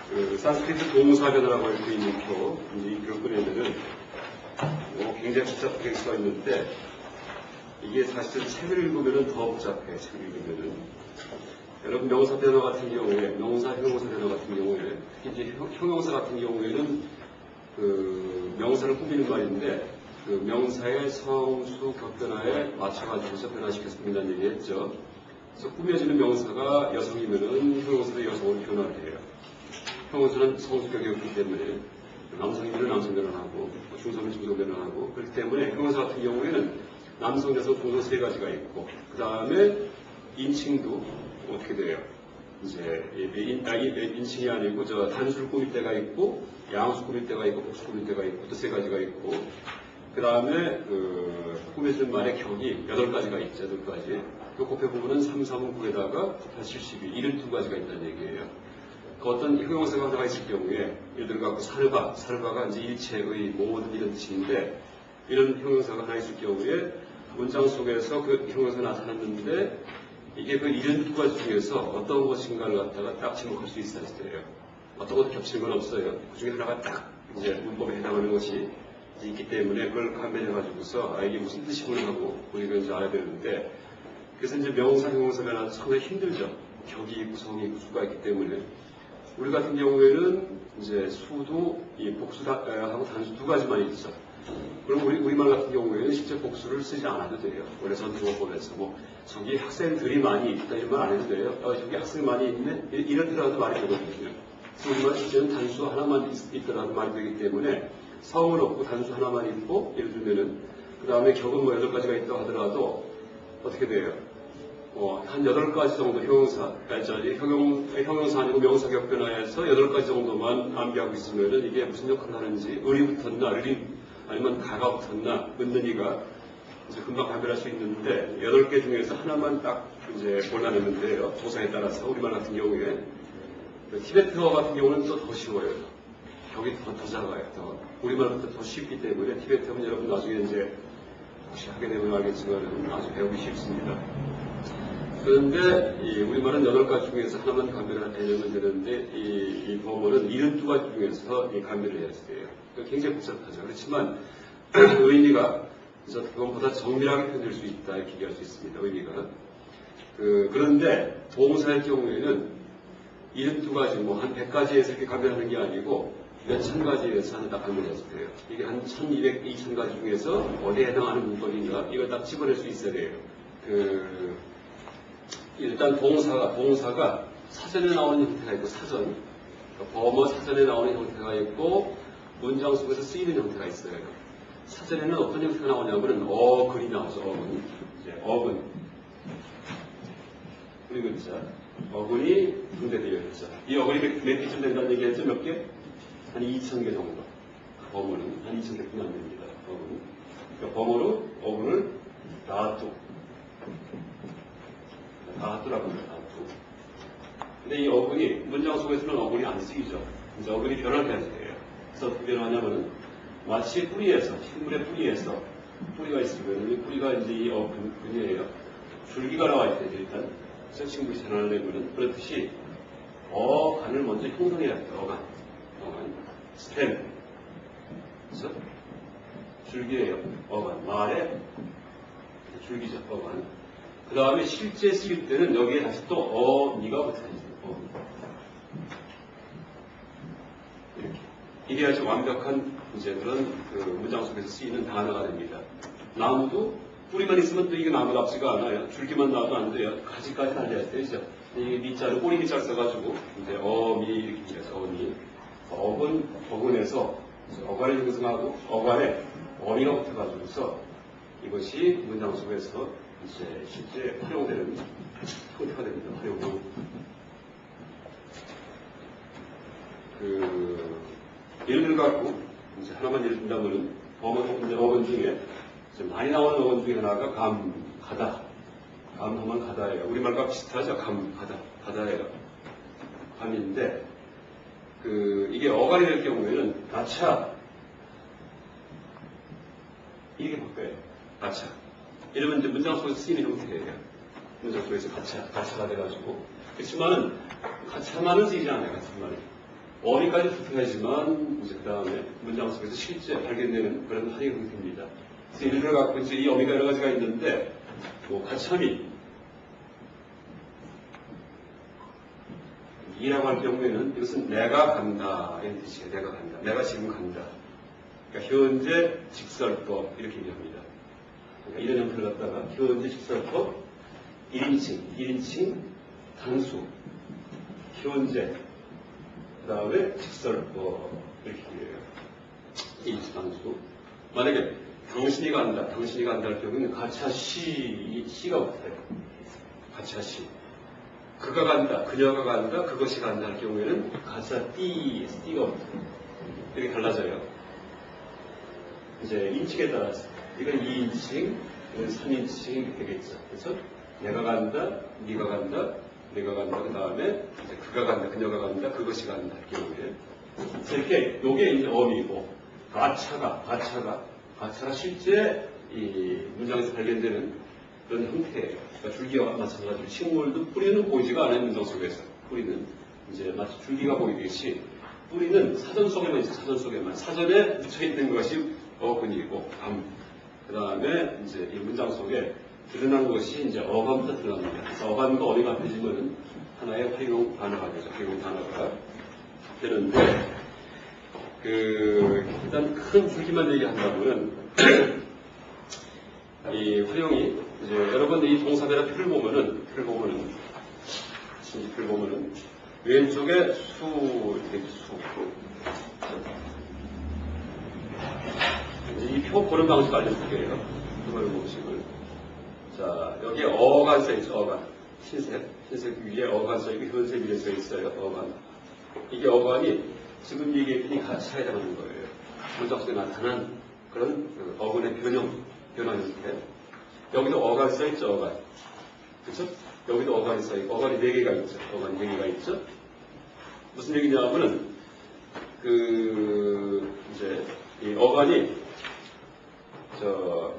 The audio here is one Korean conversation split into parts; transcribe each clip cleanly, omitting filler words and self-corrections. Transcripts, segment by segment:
그 산스크리트 동사 변화라고 할 수 있는 표, 이 표를 꺼내면은 굉장히 복잡하게 써 있는데 이게 사실은 책을 읽으면은 더 복잡해요. 책을 읽으면은. 여러분 명사 변화 같은 경우에, 명사, 형용사 변화 같은 경우에, 특히 이제 형용사 같은 경우에는 그 명사를 꾸미는 말인데 그 명사의 성수 격변화에 맞춰가지고서 변화시켜서 꾸민다는 얘기했죠. 그래서 꾸며지는 명사가 여성이면은 형용사도 여성으로 변화를 해요. 형용사는 성수격이 없기 때문에 남성이면 남성 변화하고 중성이면 중성 변화하고 그렇기 때문에 형용사 같은 경우에는 남성, 여성, 중성 세 가지가 있고 그 다음에 인칭도 어떻게 돼요? 이제 인칭이 아니고 저 단수를 꾸밀 때가 있고 양수 꾸밀 때가 있고 복수 꾸밀 때가 있고 또 세 가지가 있고 그 다음에 그 꾸며지는 말의 격이 8가지가 있죠. 8가지. 그 곱해 보면은 3, 3은 9에다가 9, 8, 72 72가지가 있다는 얘기예요. 그 어떤 형용사가 하나가 있을 경우에 예를 들어 갖고 사르바가 이제 일체의 모든 이런 뜻인데 이런 형용사가 하나 있을 경우에 문장 속에서 그 형용사가 나타났는데 이게 그 72가지 중에서 어떤 것인가를 갖다가 딱 지목할 수 있어야 돼요. 어떤 것도 겹치는 건 없어요. 그 중에 하나가 딱 이제 문법에 해당하는 것이 있기 때문에 그걸 감별해가지고서 이게 무슨 뜻이구나 하고 우리가 이제 알아야 되는데 그래서 이제 명사, 형용사 변화는 상당히 힘들죠. 격이 있고 성이 있고 수가 있기 때문에 우리 같은 경우에는 이제 수도 이 복수하고 단수 두 가지만 있죠. 그럼 우리말 같은 경우에는 실제 복수를 쓰지 않아도 돼요. 원래 선생어법에서 뭐 저기 학생들이 많이 있다 이런 말 안 해도 돼요. 저기 학생이 많이 있네 이렇더라도 말이 되거든요. 그래서 우리말 실제는 단수 하나만 있더라도 말이 되기 때문에 성은 없고 단수 하나만 있고 예를 들면은 그 다음에 격은 뭐 8가지가 있다고 하더라도 어떻게 돼요? 한 8가지 정도 형용사, 형용사 아니고 명사 격변화해서 8가지 정도만 암기하고 있으면은 이게 무슨 역할을 하는지 을이 붙었나, 아니면 가가 붙었나, 은는이가 이제 금방 감별할 수 있는데 8개 중에서 하나만 딱 이제 골라내면 돼요. 조사에 따라서 우리말 같은 경우에 티베트어 같은 경우는 또 더 쉬워요. 격이 더 작아요. 우리말보다 더 쉽기 때문에 티베트어는 여러분 나중에 이제 혹시 하게 되면 알겠지만 아주 배우기 쉽습니다. 그런데 우리말은 8가지 중에서 하나만 감별을 해내면 되는데 이 범어는 72가지 중에서 감별을 해야 돼요. 굉장히 복잡하죠. 그렇지만 의미가 그것보다 정밀하게 표현될 수 있다 이렇게 얘기할 수 있습니다. 의미가. 그런데 동사의 경우에는 72가지 뭐 한 100가지에서 이렇게 감별하는 게 아니고 몇 천 가지에서 하나 딱 감별해서 돼요. 이게 한 1200, 2000가지 중에서 어디에 해당하는 문법인가 이걸 딱 집어낼 수 있어야 돼요. 일단 동사가 사전에 나오는 형태가 있고 사전, 범어 사전에 나오는 형태가 있고 문장 속에서 쓰이는 형태가 있어요. 사전에는 어떤 형태가 나오냐면은 어근이 나오죠. 어근. 그리고 글자. 어근이 분배되어 있죠. 이 어근이 몇 개쯤 된다는 얘기했죠? 몇 개? 한 2,000개 정도. 범어는 한 2,000개뿐이 안 됩니다. 어근. 그러니까 범어로 어근을 다하뚜라고 합니다. 다하뚜. 근데 이 어근이 문장 속에서는 어근이 안 쓰이죠. 그래서 어근이 변화해야지 돼요. 그래서 어떻게 변화하냐면은 마치 뿌리에서 식물의 뿌리에서 뿌리가 있으면 이 뿌리가 이제 이 어근이에요. 줄기가 나와 있대요. 일단 식물이 자라내면은 그렇듯이 어간을 먼저 형성해야 돼요. 어간. 스템. 그래서 줄기예요. 어간. 말의 줄기죠. 어간. 그 다음에 실제 쓰일 때는 여기에 다시 또 어미가 붙어있어요. 이렇게. 이게 아주 완벽한 이제 그런 문장 속에서 쓰이는 단어가 됩니다. 나무도 뿌리만 있으면 또 이게 나무답지가 않아요. 줄기만 놔도 안 돼요. 가지까지 달려야 되죠. 이 밑자를 꼬리 밑자를 써가지고 이제 어미 이렇게 해서 어미. 어근에서 어간을 형성하고 어간에 어미가 붙어가지고서 이것이 문장 속에서 이제 실제 활용되는 형태가 됩니다. 활용으로. 예를 들어 갖고 이제 하나만 예를 든다면은 어근 중에 많이 나오는 어근 중에 하나가 가다. 감하면 가다예요. 우리말과 비슷하죠. 가다예요. 감인데 이게 어간이 될 경우에는 가차 이렇게 바꿔요. 가차. 이러면 이제 문장 속에서 쓰이는 형태예요. 문장 속에서 가차가 돼가지고. 그렇지만은, 가차만은 쓰이지 않아요, 가차만은. 어휘까지 붙어야지만, 이제 그 다음에 문장 속에서 실제 발견되는 그런 활용이 됩니다. 그래서 예를 들어 갖고 이제 이 어휘가 여러 가지가 있는데, 뭐, 가참이, 이라고 할 경우에는 이것은 내가 간다, 이런 뜻이에요. 내가 간다. 내가 지금 간다. 그러니까 현재 직설법, 이렇게 얘기합니다. 그러니까 이런 형태를 갖다가 현재 직설법, 1인칭, 단수, 현재, 그 다음에 직설법, 이렇게 얘기해요. 1인칭 단수. 만약에 당신이 간다 할 경우에는 가차시, 시가 붙어요. 가차시. 그가 간다, 그녀가 간다, 그것이 간다 할 경우에는 가차띠, 띠가 붙어요. 이렇게 달라져요. 이제 인칭에 따라서 이건 2인칭, 이건 3인칭 되겠죠. 그래서 내가 간다, 네가 간다, 내가 간다, 그 다음에 이제 그가 간다, 그녀가 간다, 그것이 간다 할 경우에 그래서 이렇게 요게 이제 어미고 가차가 실제 이 문장에서 발견되는 그런 형태예요. 그러니까 줄기와 마찬가지로 식물도 뿌리는 보이지가 않아요. 문장 속에서 뿌리는 이제 마치 줄기가 보이듯이 뿌리는 사전 속에만 있어. 사전에 묻혀 있는 것이 어근이고 그 다음에 이제 이 문장 속에 드러난 것이 이제 어감부터 드러납니다. 그래서 어감과 어휘가 합해지면 하나의 활용 단어가 되죠. 활용 단어가 되는데 일단 큰 줄기만 얘기한다면은 이 활용이 이제 여러분 이 동사배라 표를 보면은 왼쪽에 수 이 표 보는 방식 알려줄게요. 보는 방식을. 자, 여기에 어가 써있죠. 어가. 흰색 위에 어가 써있고 현색 위에 써있어요. 어가. 이게 어간이 지금 얘기했더니 같이 해당하는 거예요. 문장 속에 나타난 그런 어근의 변화 형태. 여기도 어간이 써있죠. 어간. 그렇죠? 여기도 어간이 써있고 어간이 4개가 있죠. 어간이 4개가 있죠. 무슨 얘기냐면은 이제 이 어간이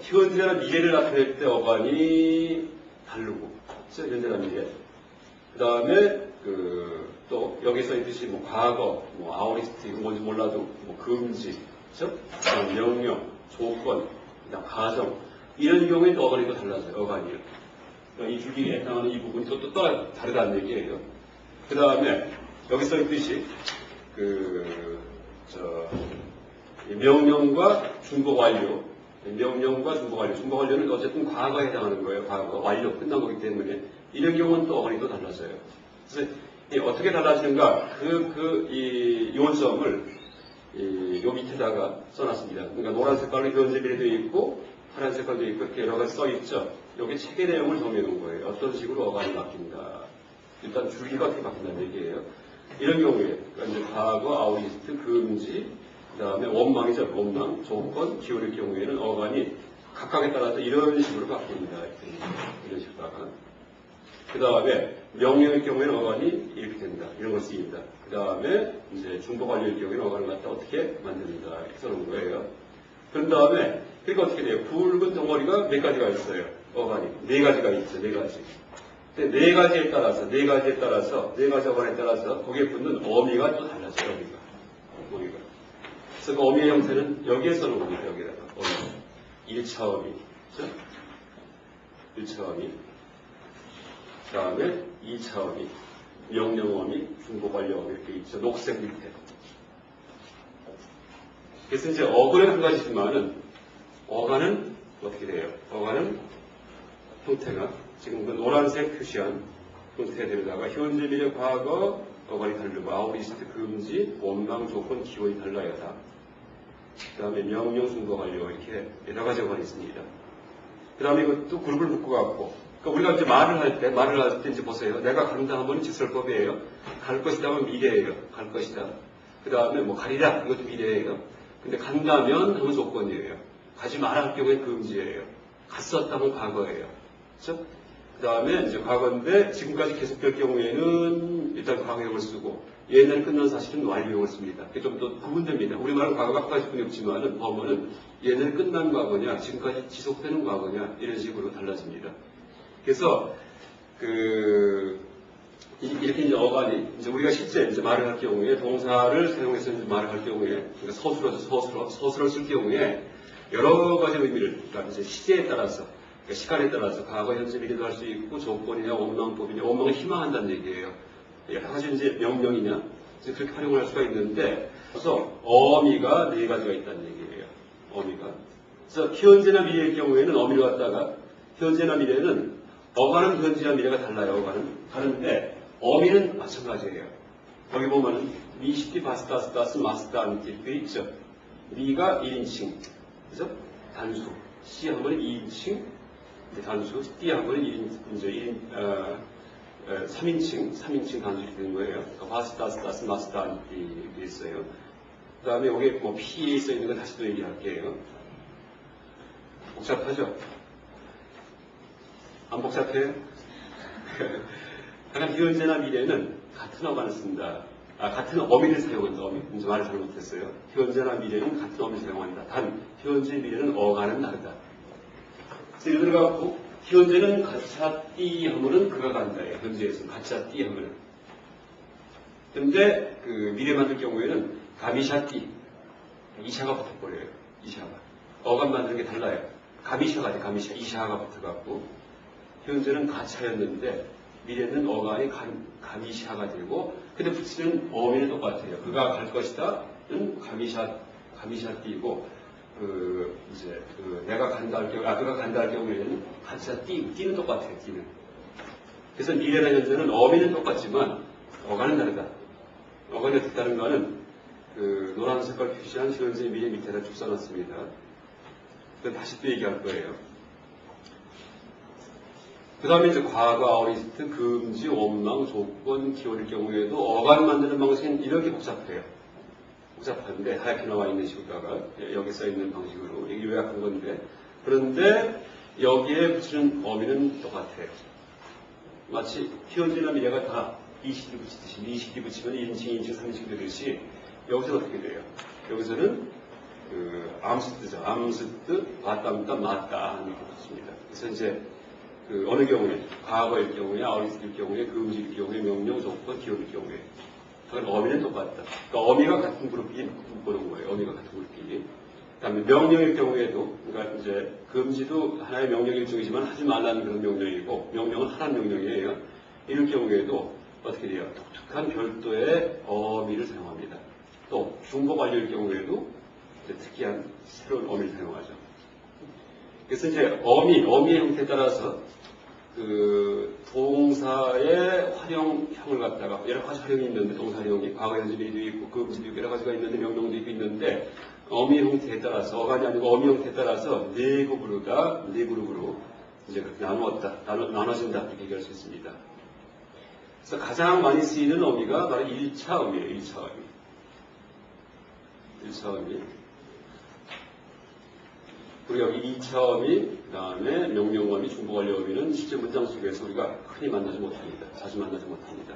현재나 미래를 나타낼 때 어간이 다르고, 그렇죠? 현재나 미래. 그 다음에 또 여기 써있듯이 뭐 과거, 뭐 아우리스트 이건 뭔지 몰라도 뭐 금지, 그렇죠? 명령, 조건, 그다음 가정 이런 경우에는 어간이 또 달라져요. 어간이. 그러니까 이 줄기에 해당하는 이 부분이 또 다르다는 얘기예요. 그 다음에 여기 써있듯이 명령과 중복 완료. 중복 완료는 어쨌든 과거에 해당하는 거예요. 과거. 완료 끝난 거기 때문에. 이런 경우는 또 어간이 또 달라져요. 그래서 어떻게 달라지는가? 이 요점을 요 밑에다가 써놨습니다. 그러니까 노란 색깔로 현재 미래 되어 있고, 파란 색깔도 있고, 이렇게 여러 가지 써있죠. 여기 책의 내용을 정해놓은 거예요. 어떤 식으로 어간이 바뀐다. 일단 줄기가 어떻게 바뀐다는 얘기예요. 이런 경우에, 그러니까 이제 과거, 아우리스트, 금지, 그 다음에 원망이죠. 원망, 조건, 기울일 경우에는 어간이 각각에 따라서 이런 식으로 바뀝니다. 이런 식으로다가. 그 다음에 명령의 경우에는 어간이 이렇게 된다. 이런 걸 쓰입니다. 그 다음에 이제 중복 완료의 경우에는 어간을 갖다 어떻게 만듭니다. 이렇게 써놓은 거예요. 그런 다음에 그러니까 어떻게 돼요? 굵은 덩어리가 몇 가지가 있어요. 어간이. 4가지가 있죠. 4가지. 근데 4가지 어간에 따라서 거기에 붙는 어미가 또 달라져요. 어미가. 그래서 그 어미의 형태는 여기에 써놓은 겁니다. 여기다가. 어미. 1차 어미. 그렇죠? 1차 어미. 그 다음에 2차 어미. 명령 어미, 중복 완료 어미 이렇게 있죠. 녹색 밑에. 그래서 이제 어근은 한 가지지만은 어간은 어떻게 돼요? 어간은 형태가 지금 그 노란색 표시한 형태들에다가 현재, 미래, 과거 어간이 다르고 아우리스트, 금지, 원망, 조건, 기원이 달라요 다. 그 다음에 명령, 중복 완료 이렇게 여러 가지 어간이 있습니다. 그 다음에 이것도 그룹을 묶어갖고 그러니까 우리가 이제 말을 할 때 이제 보세요. 내가 간다 하면 직설법이에요. 갈 것이다 하면 미래예요. 갈 것이다. 그 다음에 뭐 가리라 이것도 미래예요. 근데 간다면 하면 조건이에요. 가지 마라 할 경우에 금지예요. 갔었다면 과거예요. 그렇죠? 그 다음에 이제 과거인데 지금까지 계속될 경우에는 일단 과거형을 쓰고 예년에 끝난 사실은 완료형을 씁니다. 이게 좀 더 구분됩니다. 우리말은 과거가 한 가지뿐이 없지만은 범어는 예년에 끝난 과거냐 지금까지 지속되는 과거냐 이런 식으로 달라집니다. 그래서 이렇게 이제 어간이, 이제 우리가 실제 이제 말을 할 경우에 동사를 사용해서 이제 말을 할 경우에, 그러니까 서술을 쓸 경우에 여러 가지 의미를, 그러니까 이제 시제에 따라서, 그러니까 시간에 따라서 과거, 현재, 미래도 할 수 있고 조건이냐, 원망법이냐, 원망을 희망한다는 얘기예요. 여러 가지 이제 명령이냐, 이제 그렇게 활용을 할 수가 있는데, 그래서 어미가 네 가지가 있다는 얘기예요. 어미가. 그래서 현재나 미래의 경우에는 어미를 갖다가 현재나 미래는 어간은 현재와 미래가 달라요. 어간은 다른데 어미는 마찬가지예요. 여기 보면은 미시티 바스타스타스 마스타안티 돼 있죠. 미가 1인칭, 그래서 단수. 시 한 번에 2인칭, 단수. 띠 한 번에 3인칭 단수 이렇게 되는 거예요. 그러니까 바스타스타스 마스타안티 돼 있어요. 그 다음에 여기 뭐 P에 써 있는 건 다시 또 얘기할게요. 복잡하죠? 안 복잡해요? 약간 현재나 미래는 같은 어간을 쓴다. 같은 어미를 사용한다. 이제 말을 잘못했어요. 현재나 미래는 같은 어미를 사용한다. 단, 현재, 미래는 어간은 다르다. 예를 들어갖고, 현재는 가차띠 하면은 그가 간다예요. 현재에서는 가차띠 하면은. 근데, 미래 만들 경우에는 가미샤띠. 이샤가 붙어버려요. 이샤가. 어간 만드는 게 달라요. 가미샤가 돼, 가미샤. 이샤가 붙어갖고. 현재는 가차였는데, 미래는 어간이 가미샤가 되고, 근데 붙이는 어미는 똑같아요. 그가 갈 것이다는 가미샤띠고, 내가 간다 할 경우, 그가 간다 할 경우에는 가차띠는 똑같아요, 띠는. 그래서 미래나 현재는 어미는 똑같지만, 어간은 다르다. 어간이 어떻게 다른가는, 노란 색깔 표시한 현재 미래 밑에다 쭉 써놨습니다. 그건 다시 또 얘기할 거예요. 그 다음에 이제 과거, 아우리스트, 금지, 원망, 조건, 기원일 경우에도 어간 만드는 방식은 이렇게 복잡해요. 복잡한데 하얗게 나와 있는 식으로다가 여기 써 있는 방식으로 이게 요약한 건데, 그런데 여기에 붙이는 어미는 똑같아요. 마치 현재나 미래가 다 이시를 붙이듯이, 이시를 붙이면 1인칭, 2인칭, 3인칭 되듯이 여기서는 어떻게 돼요? 여기서는 암스트죠. 암스트, 맞담다, 맞다 이렇게 붙습니다. 그래서 이제 어느 경우에, 과거일 경우에, 아우리스트일 경우에, 금지일 경우에, 명령, 조건, 기업일 경우에. 그건 어미는 똑같다. 그러니까 어미가 같은 그룹끼리 보는 거예요. 어미가 같은 그룹끼리. 그 다음에 명령일 경우에도, 그러니까 이제 금지도 하나의 명령 일종이지만 하지 말라는 그런 명령이고, 명령은 하라는 명령이에요. 이럴 경우에도 어떻게 돼요? 독특한 별도의 어미를 사용합니다. 또, 중복 완료일 경우에도 이제 특이한 새로운 어미를 사용하죠. 그래서 이제 어미의 형태에 따라서 동사의 활용형을 갖다가 여러 가지 활용이 있는데, 동사형이 과거, 현재, 미래도 있고, 금지도 있고, 여러 가지가 있는데, 명령도 있는데, 어미 형태에 따라서, 어간이 아니고 어미 형태에 따라서 네 그룹으로 이제 그렇게 나눠진다, 이렇게 얘기할 수 있습니다. 그래서 가장 많이 쓰이는 어미가 바로 1차 어미예요, 1차 어미. 그리고 여기 2차 어미, 그 다음에 명령 어미, 중복 완료 어미는 실제 문장 속에서 우리가 흔히 만나지 못합니다. 자주 만나지 못합니다.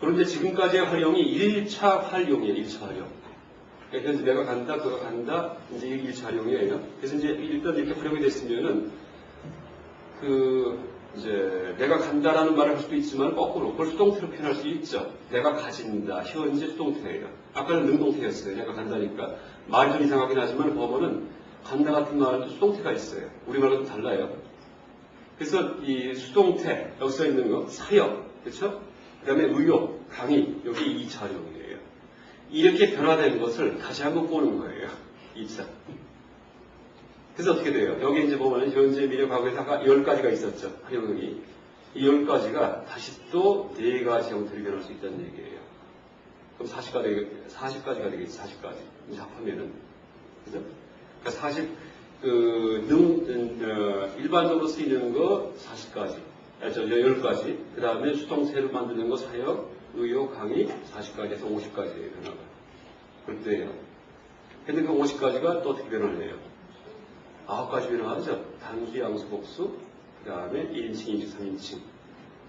그런데 지금까지의 활용이 1차 활용이에요, 1차 활용. 그러니까 이제 내가 간다, 그가 간다, 이제 이게 1차 활용이에요. 그래서 이제 일단 이렇게 활용이 됐으면은, 이제 내가 간다라는 말을 할 수도 있지만 거꾸로 그걸 수동태로 표현할 수 있죠. 내가 가진다, 현재 수동태예요. 아까는 능동태였어요. 내가 간다니까 말이 좀 이상하긴 하지만 법어는 간다 같은 말도 수동태가 있어요. 우리말과 좀 달라요. 그래서 이 수동태 여기 써 있는 거 사역, 그렇죠? 그다음에 의욕, 강의 여기 2차 활용이에요. 이렇게 변화된 것을 다시 한번 보는 거예요. 2차. 그래서 어떻게 돼요? 여기 이제 보면 현재, 미래, 과거에 다 10가지가 있었죠. 활용이. 이 10가지가 다시 또 4가지 형태로 변할 수 있다는 얘기예요. 그럼 40가지가 되겠지, 40가지. 이제 합하면은. 그죠? 그러니까 일반적으로 쓰이는 거 40가지. 10가지. 그 다음에 수동태로 만드는 거 사역, 의욕, 강의 40가지에서 50가지예요, 변화가. 그렇대요. 근데 그 50가지가 또 어떻게 변화를 해요? 9가지 변화하죠. 단수, 양수, 복수, 그 다음에 1인칭, 2인칭, 3인칭.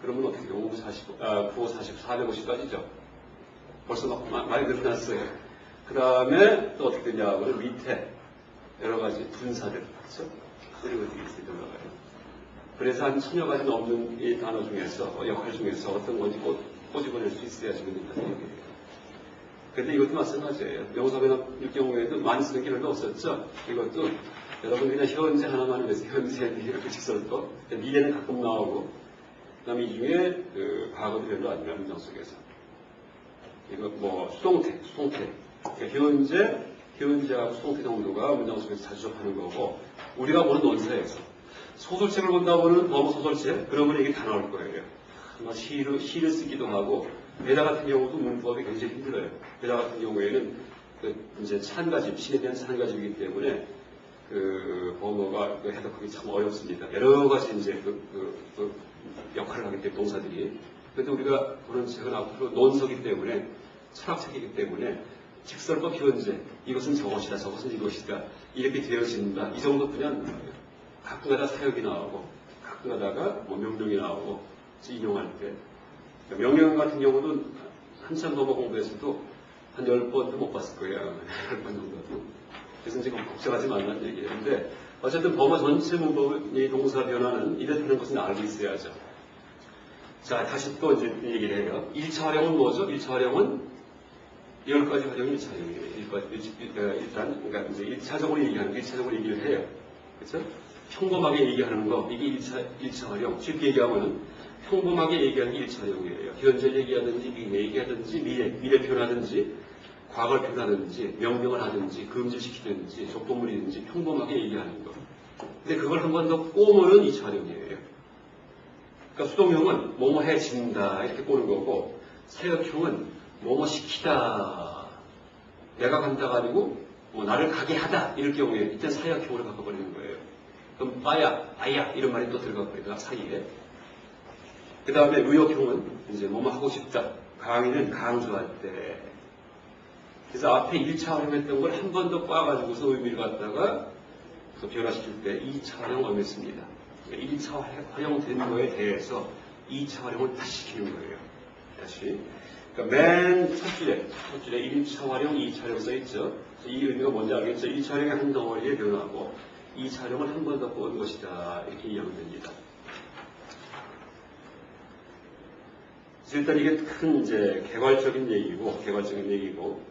그러면 어떻게 돼요? 5, 40, 9, 40, 450까지죠. 벌써 막 많이 늘어났어요. 그 다음에 또 어떻게 되냐 하면 밑에 여러 가지 분사들. 그렇죠? 이런 것들이 있어요. 그래서 한 1000여 가지 넘는 이 단어 중에서, 역할 중에서 어떤 건지 꼬집어낼 수 있어야 재밌다는 얘기예요. 근데 이것도 마찬가지예요. 명사변화일 경우에도 많이 쓰는 게 별로 없었죠. 이것도 여러분 그냥 현재 하나만 해서 현재 이렇게 써서 미래는 가끔 나오고, 그 다음에 이 중에 과거도 별로 안 나와요. 문장 속에서. 이거 뭐 수동태. 그러니까 현재하고 수동태 정도가 문장 속에서 자주 접하는 거고, 우리가 보는 논사에서 소설책을 본다 보면 너무 소설책, 그러면 이게 다 나올 거예요. 아마 시를 쓰기도 하고, 배다 같은 경우도 문법이 굉장히 힘들어요. 배다 같은 경우에는 이제 찬가집, 신에 대한 찬가집이기 때문에 범어가 해석하기 참 어렵습니다. 여러 가지 이제 역할을 하기 때문에 동사들이. 그런데 우리가 보는 책은 앞으로 논서기 때문에, 철학책이기 때문에 직설법 현재, 이것은 저것이다, 저것은 이것이다, 이렇게 되어진다. 이 정도 그냥 가끔가다 사역이 나오고, 가끔가다가 뭐 명령이 나오고, 인용할 때. 명령 같은 경우는 한참 넘어 공부에서도 한 10번도 못 봤을 거예요. 10번 정도도. 그래서 지금 복잡하지 말라는 얘기예요. 근데 어쨌든 범어 전체 문법의 동사 변화는 이렇다는 것은 알고 있어야죠. 자, 다시 또 이제 얘기를 해요. 1차 활용은 뭐죠? 1차 활용은 10가지 활용이 1차 활용이에요. 일단, 그러니까 이제 1차적으로 얘기하는 게 1차적으로 얘기를 해요. 그렇죠? 평범하게 얘기하는 거, 이게 1차 활용. 쉽게 얘기하면 평범하게 얘기하는 게 1차 활용이에요. 현재 얘기하든지, 미래 얘기하든지, 미래 표현하든지, 과거를 표현하든지, 명령을 하든지, 금지시키든지, 조건물이든지 평범하게 얘기하는 거. 근데 그걸 한 번 더 꼬으면 2차 활용이에요. 그러니까 수동형은 뭐뭐 해진다 이렇게 꼬는 거고, 사역형은 뭐뭐 시키다. 내가 간다가 아니고 뭐 나를 가게 하다 이럴 경우에 이때 사역형으로 바꿔버리는 거예요. 그럼 빠야, 아야 이런 말이 또 들어가 버리다 사이에. 그 다음에 의역형은 이제 뭐뭐 하고 싶다. 강의는 강조할 때. 그래서 앞에 1차 활용했던 걸 한 번 더 꽈가지고서 의미를 갖다가 또 변화시킬 때 2차 활용을 했습니다. 1차 활용된 거에 대해서 2차 활용을 다시 시키는 거예요. 다시. 그러니까 맨 첫 줄에 1차 활용, 2차 활용 써있죠. 이 의미가 뭔지 알겠죠? 1차 활용의 한 덩어리에 변화하고 2차 활용을 한 번 더 꼬은 것이다. 이렇게 이해하면 됩니다. 일단 이게 큰 이제 개괄적인 얘기고,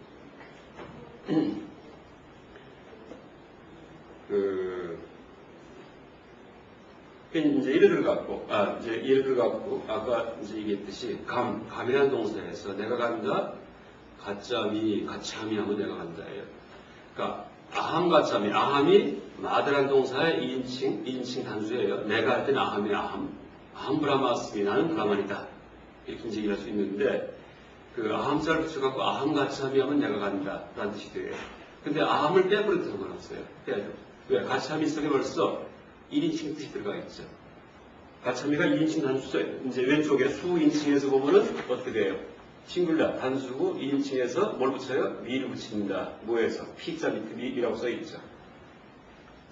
이제 예를 들어 갖고, 아까 이제 얘기했듯이, 감이라는 동사에서 내가 간다, 가짜미 하면 내가 간다예요. 그러니까, 아함이 마드라는 동사의 2인칭 단수예요. 내가 할 때는 아함이 아함 브라마스미, 나는 브라만이다. 이렇게 이제 얘기할 수 있는데, 아함자를 붙여갖고 아함 가짜미 하면 내가 간다. 라는 뜻이 돼요. 근데 아함을 빼버려도 상관없어요. 빼야죠. 왜? 가짜미 속에 벌써 1인칭 뜻이 들어가 있죠. 가짜미가 2인칭 단수죠. 이제 왼쪽에 수인칭에서 보면은 어떻게 돼요? 싱글라, 단수고 2인칭에서 뭘 붙여요? 미를 붙입니다. 뭐에서? P자 밑에 미라고 써있죠.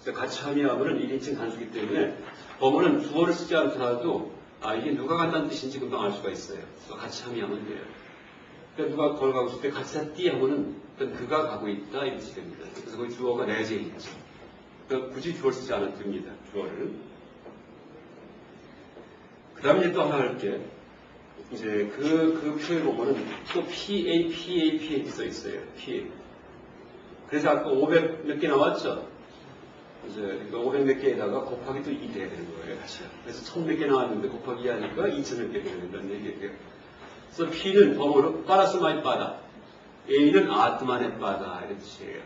그래서 가짜미 하면은 1인칭 단수기 때문에 범어는 주어를 쓰지 않더라도 이게 누가 간다는 뜻인지 금방 알 수가 있어요. 그래서 가짜미 하면 돼요. 그러니까 누가 걸 가고 있을 때 가짜띠 하면은 그가 가고 있다 이 뜻이 됩니다. 그래서 거기 주어가 내재 있죠. 그러니까 굳이 주어를 쓰지 않아도 됩니다. 주어를. 그 다음에 이제 또 하나 할게. 이제 그 표에 보면은 또 PA 써 있어요. PA. 그래서 아까 500 몇 개 나왔죠? 이제 500 몇 개에다가 곱하기 또 2 돼야 되는 거예요. 다시. 그래서 1000 몇 개 나왔는데 곱하기 2 하니까 2000 몇 개 되야 된다는 얘기예요. 그래서 P는 범어로 빠라스마이 빠다. A는 아트만의 빠다. 이런 뜻이에요.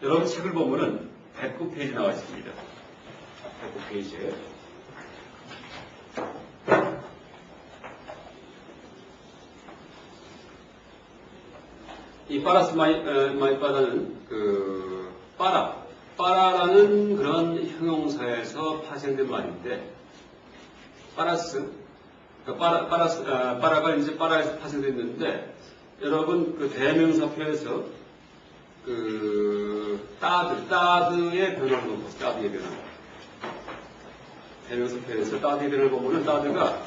여러분 책을 보면은 109페이지 나와 있습니다. 109페이지에. 이 빠라스마이 빠다는 빠라라는 그런 형용사에서 파생된 말인데, 빠라가 이제 빠라에서 파생됐는데, 여러분 그 대명사표에서 따드의 변화를 보면 따드의 변화. 대명사표에서 따드의 변화를 보면은 따드가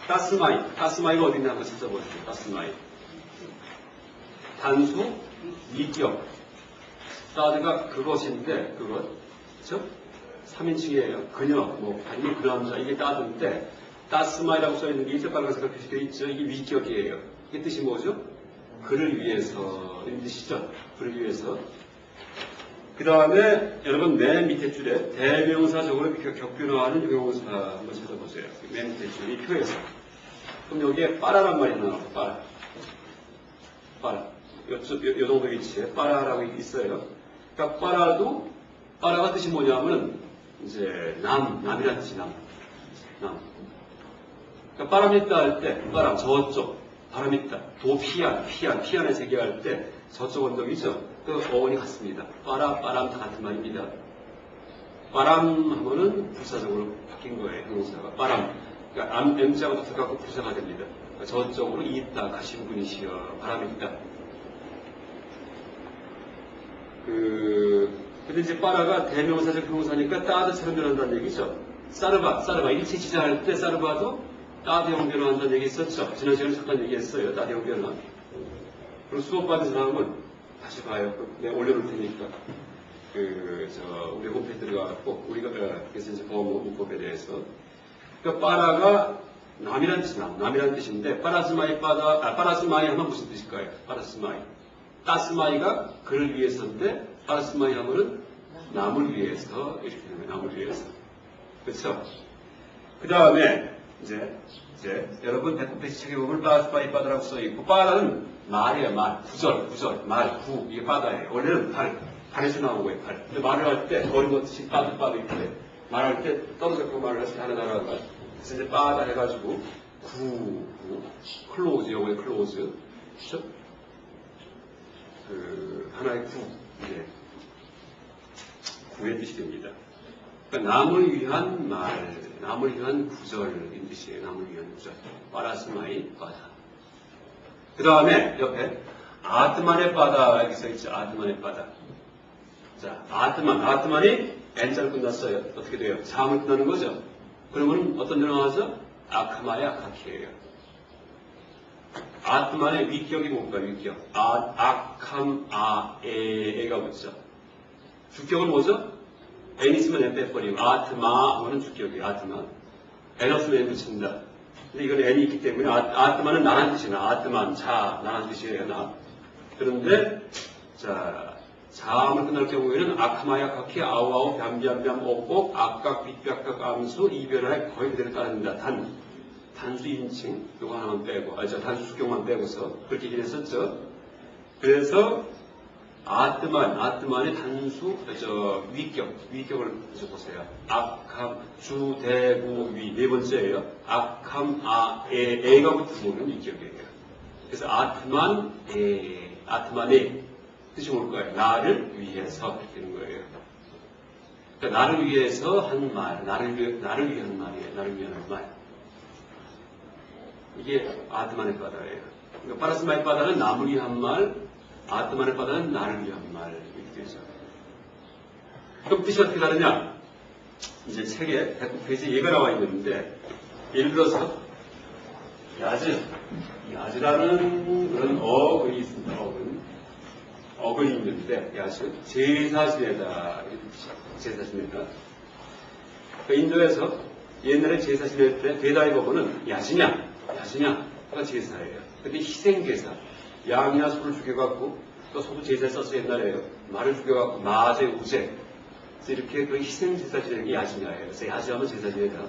따스마이가 어디 있나 한번 찾아보시죠. 따스마이. 단수, 미격. 따드가 그것인데, 그렇죠? 3인칭이에요. 그녀, 뭐 아니면 그 남자 이게 따든데 따스마이라고 써있는 게 있죠. 빨간색으로 표시되어 있죠. 이게 위격이에요. 이게 뜻이 뭐죠? 그를 위해서 이런 뜻이죠. 그를 위해서. 그 다음에 여러분 맨 밑에 줄에 대명사적으로 격변화하는 유형용사 한번 찾아보세요. 맨 밑에 줄 이 표에서. 그럼 여기에 빠라란 말이 나와요. 빠라. 빠라. 요 정도 위치에 빠라라고 있어요. 그러니까 빠라가 뜻이 뭐냐면 이제 남이라는 뜻이 남. 그러니까 바람 있다 할 때 바람 저쪽 바람 있다. 피안에 제기할 때 저쪽 언덕이죠. 그 어원이 같습니다. 바람 다 같은 말입니다. 바람 하면은 부사적으로 바뀐 거예요. 형용사가 바람. 그러니까 M자가 붙어갖고 부사가 됩니다. 그러니까 저쪽으로 있다 가신 분이시여 바람 있다. 근데 이제 빠라가 대명사적 형용사니까 따드처럼 변한다는 얘기죠. 사르바 일체 지자할 때 사르바도 따드형 변화한다는 얘기 있었죠. 지난 시간에 잠깐 얘기했어요. 따드형 변화. 그리고 수업 받은 사람은 다시 봐요. 내가 올려놓을 테니까 우리 홈페이지 들어가고 우리가 그래서 이제 보험문법에 대해서 그러니까 빠라가 남이란 뜻인데 빠라스마이 하면 무슨 뜻일까요? 빠라스마이 따스마이가 그를 위해서인데 빠라스마이 하면은 남을 위해서 이렇게 되는 거예요. 남을 위해서. 그렇죠? 그 다음에 이제 여러분 배꼽페이지 책에 보면 빠라스마이 빠다라고 써있고 빠라는 말이에요. 말, 구 이게 빠다예요. 원래는 발에서 나온 거예요. 발. 근데 말을 할 때 어림없이 빠도 있고요. 말할 때 떨어져서 말을 해서 하나 나라가 그래서 이제 빠다 해가지고 클로즈 영어의 클로즈 그렇죠? 하나의 구의 뜻이 됩니다. 그러니까 남을 위한 말, 남을 위한 구절인 뜻이에요. 남을 위한 구절. 빠라스마이 바다. 그 다음에 옆에 아트만의 바다 여기 써있죠. 아트만의 바다. 자, 아트만이 N자로 끝났어요. 어떻게 돼요? 자음을 끝나는 거죠. 그러면 어떤 데로 나와서 아카마의 아카키예요. 아트만의 위격이 뭔가 위격. 아캄아에가 붙죠. 주격은 뭐죠? N 있으면 N 빼버리고 아트마 하면 주격이에요. 아트마. N 없으면 N 붙인다. 근데 이건 N이 있기 때문에 아트마는 나란 뜻이나 아트만 나란 뜻이에요. 나. 그런데 자음을 끝날 경우에는 아카마야 카키 아우아우 뺨뺨뺨 옥옥 악각 빗각각 암수 이변화에 거의 그대로 따릅니다. 단수 인칭 요거 하나만 빼고 단수 수격만 빼고서 그렇게 얘기했었죠. 그래서 아트만의 단수 위격을 보세요. 악함 주대구 위 네 번째예요. 악함 에가 붙으면 위격이에요. 그래서 아트만의 뜻이 뭘까요? 나를 위해서 이렇게 되는 거예요. 그러니까 나를 위해서 한 말, 나를 위한 말이에요. 나를 위한 말. 이게 아트만의 바다예요. 그러니까 빠라스마의 바다는 남을 위한 말, 아트만의 바다는 나를 위한 말 이렇게 되죠. 그럼 뜻이 어떻게 다르냐? 이제 책에 109페이지에 얘가 나와 있는데 예를 들어서 야즈라는 그런 어근이 있습니다. 어근이 있는데 야즈 제사 지내다 제사 지내다. 그러니까 인도에서 옛날에 제사 지낼 때 대다의 법원은 야즈냐가 제사예요. 근데 희생제사 양이나 소를 죽여갖고 또 소도 제사에 써서 옛날에요. 말을 죽여갖고 마제 우제 그래서 이렇게 그 희생제사 지내는 게 야즈냐예요. 그래서 야즈하면 제사 지내다.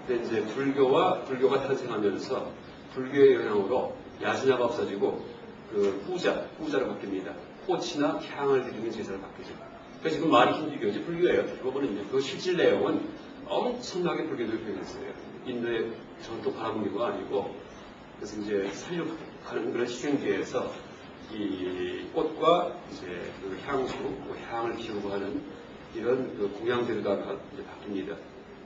근데 이제 불교가 탄생하면서 불교의 영향으로 야즈냐가 없어지고 그 후자로 바뀝니다. 꽃이나 향을 드리는 제사를 바뀌죠. 그러니까 지금 말이 힌두교지 불교예요. 그거는 그 실질 내용은 엄청나게 불교를 표현했어요. 인도의 전통 바라문교가 아니고 그래서 이제 살려가는 그런 희생제에서 이 꽃과 이제 그 향수, 향을 피우고 하는 이런 그 공양제로다가 이제 바뀝니다.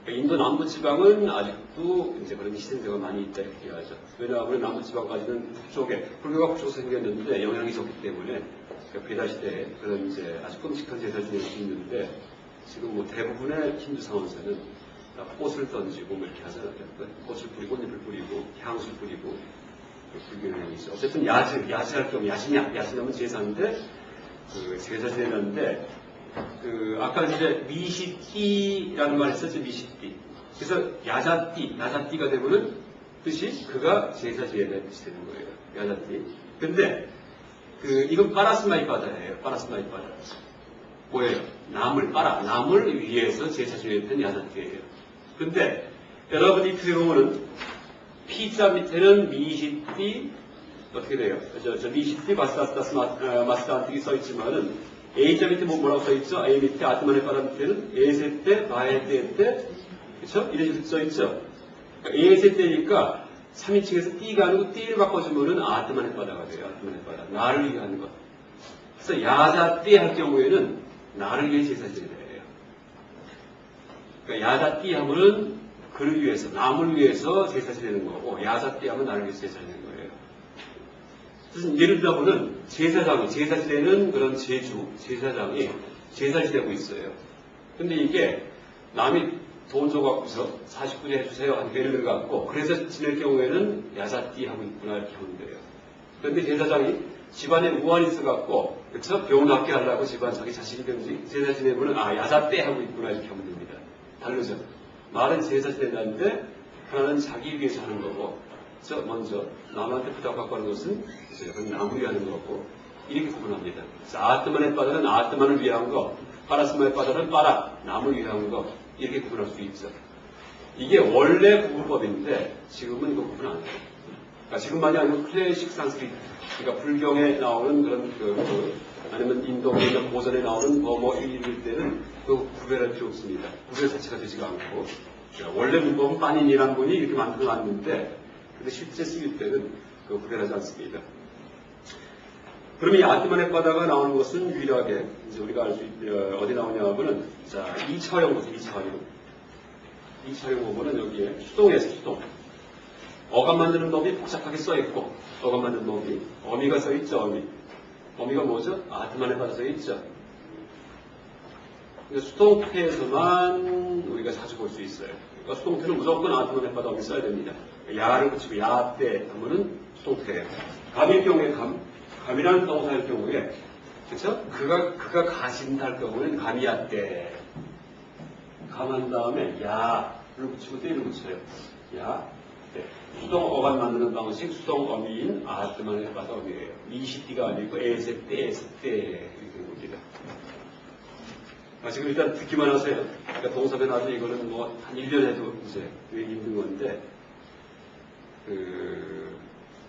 그러니까 인도 남부지방은 아직도 이제 그런 희생제가 많이 있다 이렇게 하죠. 왜냐하면 남부지방까지는 북쪽에 불교가 북쪽에서 생겼는데 영향이 적기 때문에 그러니까 배다 시대에 그런 이제 아주 끔찍한 제사를 지낼 수 있는데 지금 뭐 대부분의 힌두 상원에서는 꽃을 던지고 뭐 이렇게 하잖아요. 꽃을 뿌리고 꽃잎을 뿌리고 향수를 뿌리고 불교 영향이죠. 어쨌든 야즈할 경우 야시냐면 제사인데 그 제사 지내는데 아까 이제 미시띠라는 말을 썼죠, 미시띠. 그래서 야자띠가 되면은 뜻이 그가 제사 지내는 뜻이 되는 거예요. 야자띠. 근데, 이건 파라스마이 바다예요. 파라스마이 바다. 뭐예요? 나물 위해서 제사 지내는 야자띠예요. 근데, 여러분이 표현은 피자 밑에는 미시띠, 어떻게 돼요? 미시띠 마스타안틱이 써있지만은, A자 밑에 뭐라고 써있죠? A 밑에 아트만의 바다 밑에는 에세 때, 바에 때, 그쵸? 이런 식으로 써있죠? 그러니까 에세 때니까 3인칭에서 띠가 아니고 띠를 바꿔주면은 아트만의 바다가 돼요. 아트만의 바다. 나를 위해 하는 것. 그래서 야자띠 할 경우에는 나를 위해 제사 지내야 해요. 그러니까 야자띠 하면은 그를 위해서, 남을 위해서 제사 지내는 거고, 야자띠 하면 나를 위해서 제사 지내는 거예요. 그래서 예를 들자면은 제사 지내는 그런 제사장이 제사 지내고 있어요. 근데 이게 남이 돈 줘갖고서 49제 해주세요 한 예를 들어갖고 그래서 지낼 경우에는 야자띠 하고 있구나 이렇게 하면 돼요. 그런데 제사장이 집안에 우환이 있어갖고 그쵸? 병 낫게 하려고 집안 자기 자식이든지 제사 지내면은 야자떼 하고 있구나 이렇게 하면 됩니다. 다르죠? 말은 제사 지낸다는데 하나는 자기 위해서 하는 거고 먼저 남한테 부탁받고 하는 것은 남을 위해 하는 거고 이렇게 구분합니다. 그래서 아트만의 바다는 아트만을 위한 거, 파라스마의 바다는 파라, 남을 위한 거 이렇게 구분할 수 있죠. 이게 원래 구분법인데 지금은 이거 구분 안 해요. 그러니까 지금만이 아니고 클래식 산스크리트, 그러니까 불경에 나오는 그런 아니면 인도의 고전에 나오는 읽을 때는 그 구별할 필요 없습니다. 구별 자체가 되지가 않고 그러니까 원래 문법은 빠닌이라는 분이 이렇게 만들어놨는데 근데 실제 쓰일 때는 그 구별하지 않습니다. 그러면 이 아트만의 바다가 나오는 것은 유일하게 이제 우리가 알 수 어디 나오냐 하면은 자 2차형 보세요. 2차형 보면은 여기에 수동에서 수동. 어감 만드는 법이 복잡하게 써있고 어감 만드는 법이 어미가 써있죠. 어미가 뭐죠? 아트만의 바다 써있죠. 수동태에서만 우리가 자주 볼 수 있어요. 그러니까 수동태는 무조건 아트만의 바다 어미 써야 됩니다. 야를 붙이고 야때 하면은 수동태예요. 감일 경우에 감이라는 동사일 경우에 그쵸? 그가 가신다 할 경우에는 감이야 때 감한 다음에 야를 붙이고 때를 붙여요. 야 때. 수동 어감 만드는 방식 수동 어미인 아트만의 바다 어미예요. 미시띠가 아니고 에세 때 이렇게 봅니다. 지금 일단 듣기만 하세요. 그러니까 동사변 나도 이거는 뭐 한 1년 해도 이제 되게 힘든 건데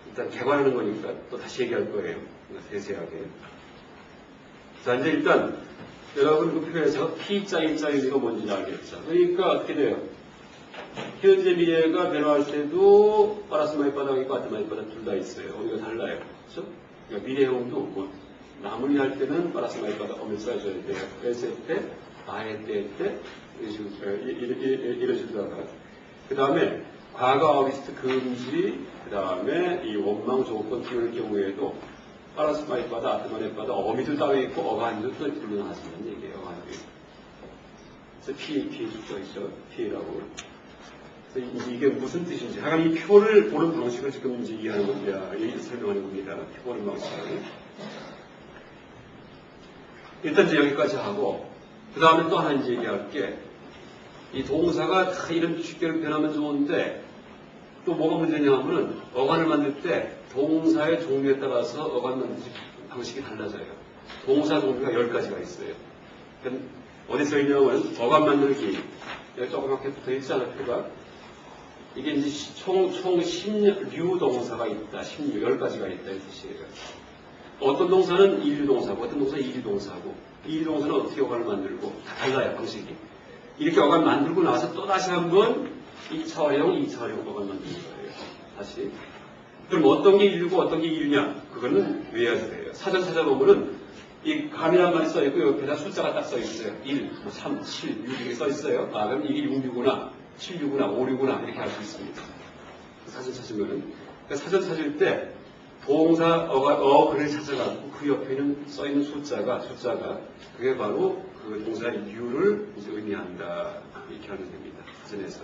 일단 개관하는 거니까 또 다시 얘기할 거예요. 세세하게. 자, 이제 일단 여러분 그 표에서 P자의 의미가 뭔지 알겠죠. 그러니까 어떻게 돼요? 현재 미래가 변화할 때도 파라스마의 바닥이 있고 아트마의 바닥 둘 다 있어요. 어디가 달라요. 그렇죠? 그러니까 미래형도 뭐 남을 위할 때는 파라스마의 바닥 어밀 써줘야 돼요. 그랬을 때, 아예 때, 이런 식으로다가. 그 다음에 과거 어비스트 금지, 그 다음에 이 원망 조건 띄우는 경우에도 파라스마의 바다, 아트만의 바다, 어미들 따로 있고 어간도 또 불러나왔다는 얘기예요. 어간도. 그래서 P 숫자 있죠. P라고. 그래서 이게 무슨 뜻인지. 하여간 이 표를 보는 방식을 지금 이제 이해하는 겁니다. 설명하는 겁니다. 표 보는 방식을. 일단 이제 여기까지 하고, 그 다음에 또 하나 이제 얘기할 게, 이 동사가 다 이런 쉽게 변하면 좋은데, 또 뭐가 문제냐 하면은, 어간을 만들 때, 동사의 종류에 따라서 어간 만드는 방식이 달라져요. 동사 종류가 10가지가 있어요. 어디 써있냐면, 어간 만들기. 여기 조그맣게 붙어 있잖아요, 표가. 이게 이제 총 10류 동사가 있다. 10가지가 있다. 이 뜻이에요. 어떤 동사는 1류 동사고, 어떤 동사는 2류 동사고, 2류 동사는 어떻게 어간을 만들고, 다 달라요, 방식이. 이렇게 어간 만들고 나서 또 다시 한번 2차형 어간 만드는 거예요. 다시. 그럼 어떤 게 1류고 어떤 게 2류냐? 그거는 외워야 돼요. 사전 찾아보면은, 이 감이란 말이 써있고, 옆에다 숫자가 딱 써있어요. 1, 3, 7, 6 이렇게 써있어요. 그럼 이게 6류구나, 7류구나, 5류구나, 이렇게 알 수 있습니다. 사전 찾으면은. 그러니까 사전 찾을 때, 동사 어근을 찾아가고 그 옆에는 써있는 숫자가 그게 바로 그 동사의 류를 이제 의미한다 이렇게 하면 됩니다. 사전에서.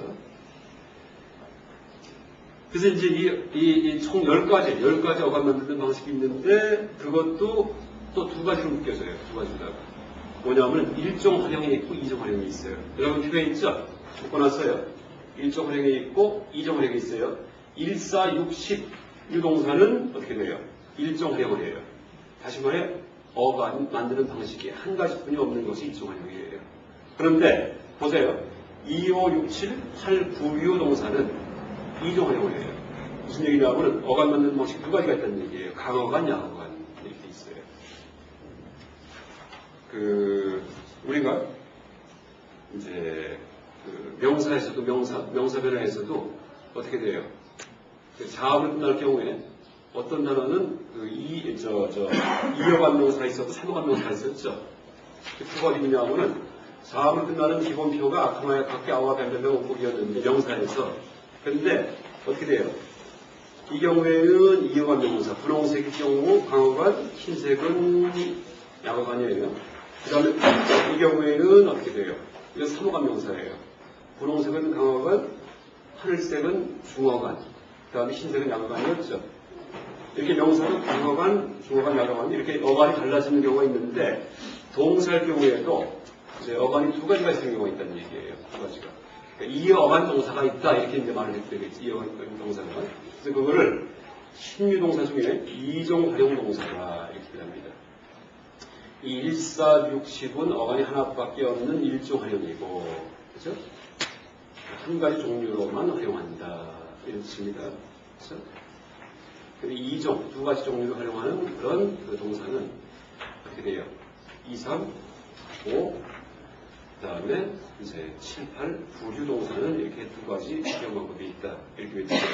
그래서 이제 이 총 10가지 어간 만드는 방식이 있는데 그것도 또 2가지로 묶여져요. 2가지다가. 뭐냐면 1종 활용이 있고 2종 활용이 있어요. 여러분 표에 있죠? 묶어놨어요. 1종 활용이 있고 2종 활용이 있어요. 1, 4, 6, 10 유동사는 어떻게 돼요? 1종 활용을 해요. 다시 말해 어간 만드는 방식이 한 가지뿐이 없는 것이 1종 활용이에요. 그런데 보세요. 2, 5, 6, 7, 8, 9 유동사는 2종 활용을 해요. 무슨 얘기냐면 어간 만드는 방식 두 가지가 있다는 얘기예요. 강어간, 약어간 이렇게 있어요. 우리가 이제 명사에서도 명사 변화에서도 어떻게 돼요? 자음을 끝날 경우에 어떤 단어는 이어간 명사가 있었고 삼어간 명사가 있었죠. 그거 어디냐면은 자음을 끝나는 기본표가 아카마야 각기 아와 뱀뱀의 원곡이었는데 명사에서. 그런데 어떻게 돼요? 이 경우에는 이어간 명사, 분홍색일 경우 강어간, 흰색은 약어간이에요. 그 다음에 이 경우에는 어떻게 돼요? 이건 삼어간 명사예요. 분홍색은 강어간, 하늘색은 중어간, 그 다음에 흰색은 약어간이었죠. 이렇게 명사도 강어간, 중어간, 약어간 이렇게 어간이 달라지는 경우가 있는데 동사일 경우에도 이제 어간이 두 가지가 있는 경우가 있다는 얘기예요. 두 가지가. 그러니까 이어간 동사가 있다 이렇게 이제 말을 해도 되겠지. 이어간 동사가. 그래서 그거를 신유동사 중에 2종 활용 동사가 이렇게 합니다. 이 1, 4, 6, 10은 어간이 하나밖에 없는 1종 활용이고, 그죠? 한 가지 종류로만 활용한다. 이런 뜻입니다. 그죠? 그리고 2종, 두 가지 종류로 활용하는 그런 그 동사는 어떻게 돼요? 2, 3, 5, 그 다음에 이제 7, 8, 9유 동사는 이렇게 두 가지 활용 방법이 있다. 이렇게 외치죠.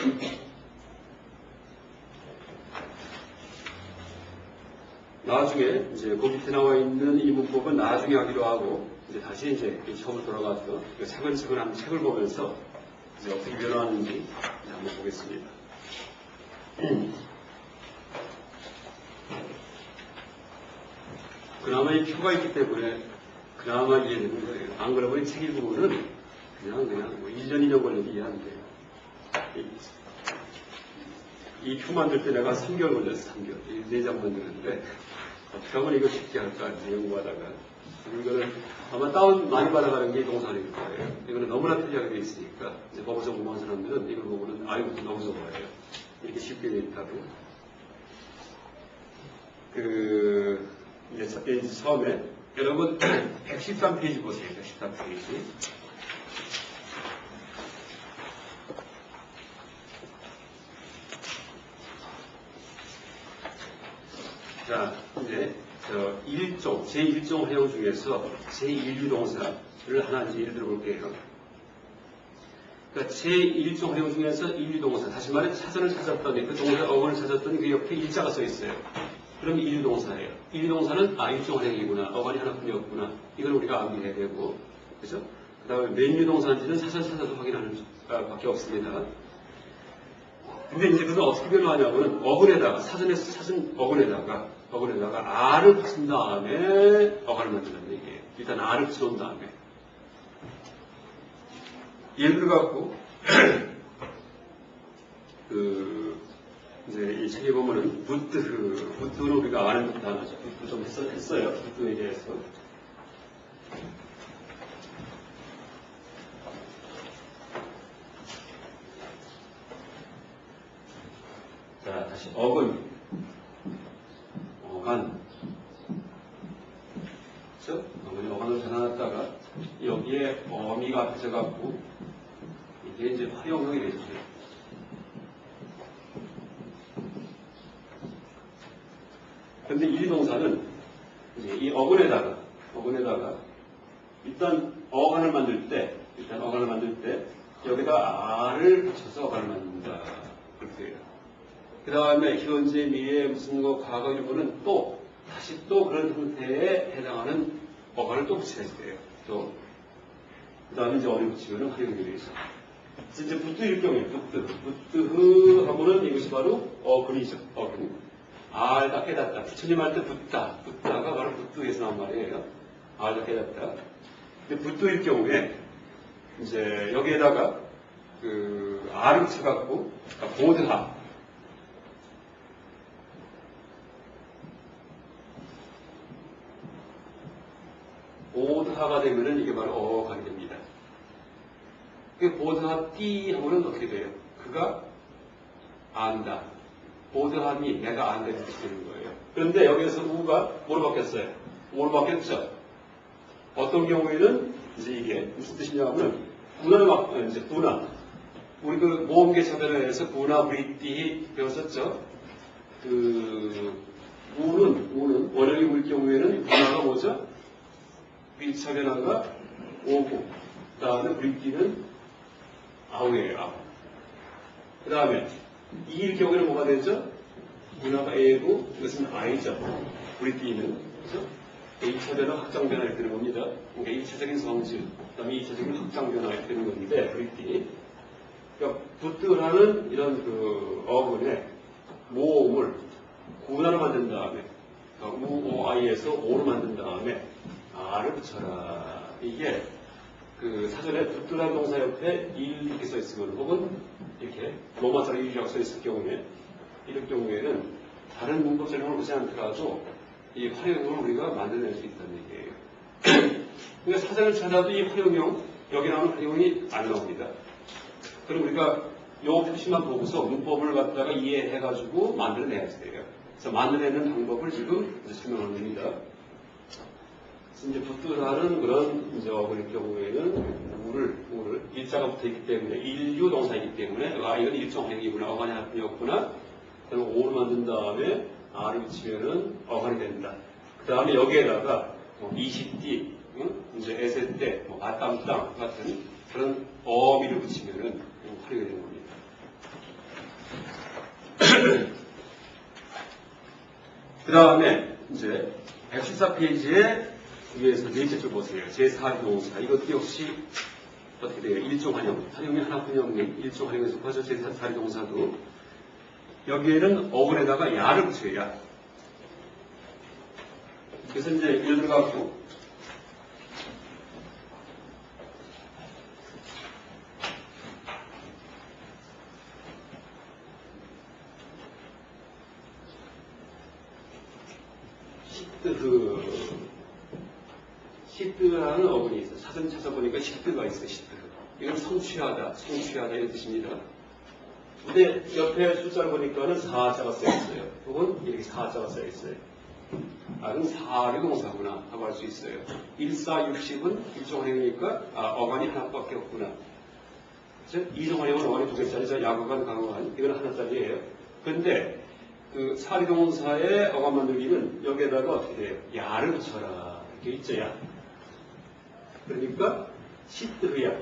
나중에 이제 그 밑에 나와 있는 이 문법은 나중에 하기로 하고 이제 다시 이제 처음으로 돌아가서 차근차근 한번 책을 보면서 이제 어떻게 변화하는지 이제 한번 보겠습니다. 그나마 이 표가 있기 때문에 그나마 이해되는 거예요. 안 그러면 책 읽으면은 그냥 뭐 1년 2년 걸려도 이해 안 돼요. 이 표 만들 때 내가 3개월 걸렸어. 3개월. 이 4장 만드는데 어떻게 하면 이거 쉽게 할까 연구하다가 이거는 아마 다운 많이 받아가는 게 동사일 거예요. 이거는 너무나 편리하게 돼 있으니까 이제 법어서 공부한 사람들은 이걸 보고는 아이고 너무 좋아해요. 이렇게 쉽게 돼 있다고. 이제 처음에 여러분 113페이지 보세요. 113페이지. 자, 이제 제1종 활용 중에서 제1유동사를 하나 이제 예를 들어볼게요. 그러니까 제1종 활용 중에서 1유동사, 다시 말해 사전을 찾았더니 그 동사 어원을 찾았더니 그 옆에 일자가 써 있어요. 그럼 1유동사예요. 1유동사는 1종 활용이구나, 어원이 하나뿐이었구나. 이걸 우리가 암기해야 되고, 그죠? 그 다음에 몇 유동사인지는 사전 찾아서 확인하는 밖에 없습니다. 근데 이제 그걸 어떻게 변화하냐면 어근에다가 사전에서 찾은 어근에다가 R을 붙인 다음에 어간을 만든다는 얘기예요. 일단 R을 붙여놓은 다음에 예를 들어갖고 이제 이 책에 보면은 부트는 우리가 아는 단어죠. 부트 좀 했어요. 부트에 대해서. 자, 다시 어간. 그렇죠? 어간을 전환했다가 여기에 어미가 붙여갖고 이게 이제 활용형이 되죠. 그런데 이 동사는 이제 이 어근에다가 일단 어간을 만들 때 여기다 R을 붙여서 어간을 만든다. 그렇게 해요. 그 다음에 현재, 미래, 무슨 거, 과거 이런 거는 또 다시 또 그런 형태에 해당하는 어간을 또 붙여야 돼요. 또 그 다음에 이제 어를 붙이면 활용이 되죠. 이제 붙트일 경우에 붙트 하고는 이것이 바로 어근이죠. 어근. 알다 깨닫다. 부처님 할 때 붙다가 바로 붙트에서 나온 말이에요. 알다 깨닫다. 근데 붙트일 경우에 이제 여기에다가 R을 붙여갖고 보드하. 보드하가 되면은 이게 바로 어간이 됩니다. 그 보드하 띠 하면은 어떻게 돼요? 그가 안다. 보드함이 내가 안다 이렇게 되는 거예요. 그런데 여기에서 우가 뭐로 바뀌었어요? 뭐로 바뀌었죠? 어떤 경우에는 이제 이게 무슨 뜻이냐면 분화를 이제 분화. 우리 그 모음계 차별화에서 분화 브리띠 배웠었죠? 우는 원형이 울 경우에는 분화가 뭐죠? 위차변화가 오고, 그 다음에 브리띠는 아우예요, 아우. 그 다음에 이일 경우에는 뭐가 되죠? 분화가 A고, 이것은 I죠. 브리띠는. 그죠? 1차 변화, 확장 변화 이렇게 되는 겁니다. 그러니까 1차적인 성질, 그 다음에 2차적인 확장 변화 이렇게 되는 건데, 브리띠. 그러니까 붙들하는 이런 그 어근의 모음을 구나로 만든 다음에, 그러니까 우, 오, 아이에서 오로 만든 다음에, 아를 붙여라. 이게 그 사전에 붙들한 동사 옆에 일 이렇게 써 있으면, 혹은 이렇게 로마자로 일이라고 써 있을 경우에, 이럴 경우에는 다른 문법 설명을 보지 않더라도 이 활용을 우리가 만들어낼 수 있다는 얘기예요. 그러니까 사전을 찾아도 이 활용형, 여기 나오는 활용이 안 나옵니다. 그럼 우리가 요 표시만 보고서 문법을 갖다가 이해해가지고 만들어내야 돼요. 그래서 만들어내는 방법을 지금 설명하는 겁니다. 그래서 이제 붙들하는 그런 이제 어근의 경우에는 우를 일자가 붙어 있기 때문에 일류 동사이기 때문에 이건 일종 행위구나, 어간이 하나뿐이었구나. 그리고 오를 만든 다음에 아를 붙이면은 어간이 된다. 그 다음에 여기에다가 뭐 이시띠, 이제 에세때, 뭐 아땀땅 같은 그런 어미를 붙이면은 활용이 되는 겁니다. 그 다음에 이제 114페이지에 위에서 넷째 줄 보세요. 제4리 이것도 역시 어떻게 돼요? 일종 활용. 활용이 하나뿐이없는 일종 활용에 속하죠. 제4리 동사도. 여기에는 어근에다가 야를 붙여요. 야. 그래서 이제 예를 들어갖고 시뜨라는 어근이 있어요. 사전 찾아보니까 시뜨가 있어요. 시뜨. 이건 성취하다 이런 뜻입니다. 근데 옆에 숫자를 보니까는 4자가 써있어요. 혹은 이렇게 4자가 써있어요. 그럼 4류 동사구나 하고 할 수 있어요. 1460은 일종 활용이니까 어간이 하나밖에 없구나. 이종 활용은 어간이 2개짜리죠. 야구간, 강어간. 이건 하나짜리예요. 근데 그 사리동사의 어간 만들기는 여기에다가 어떻게 돼요? 야를 붙여라. 이렇게 있죠, 야. 그러니까 시뜨흐야.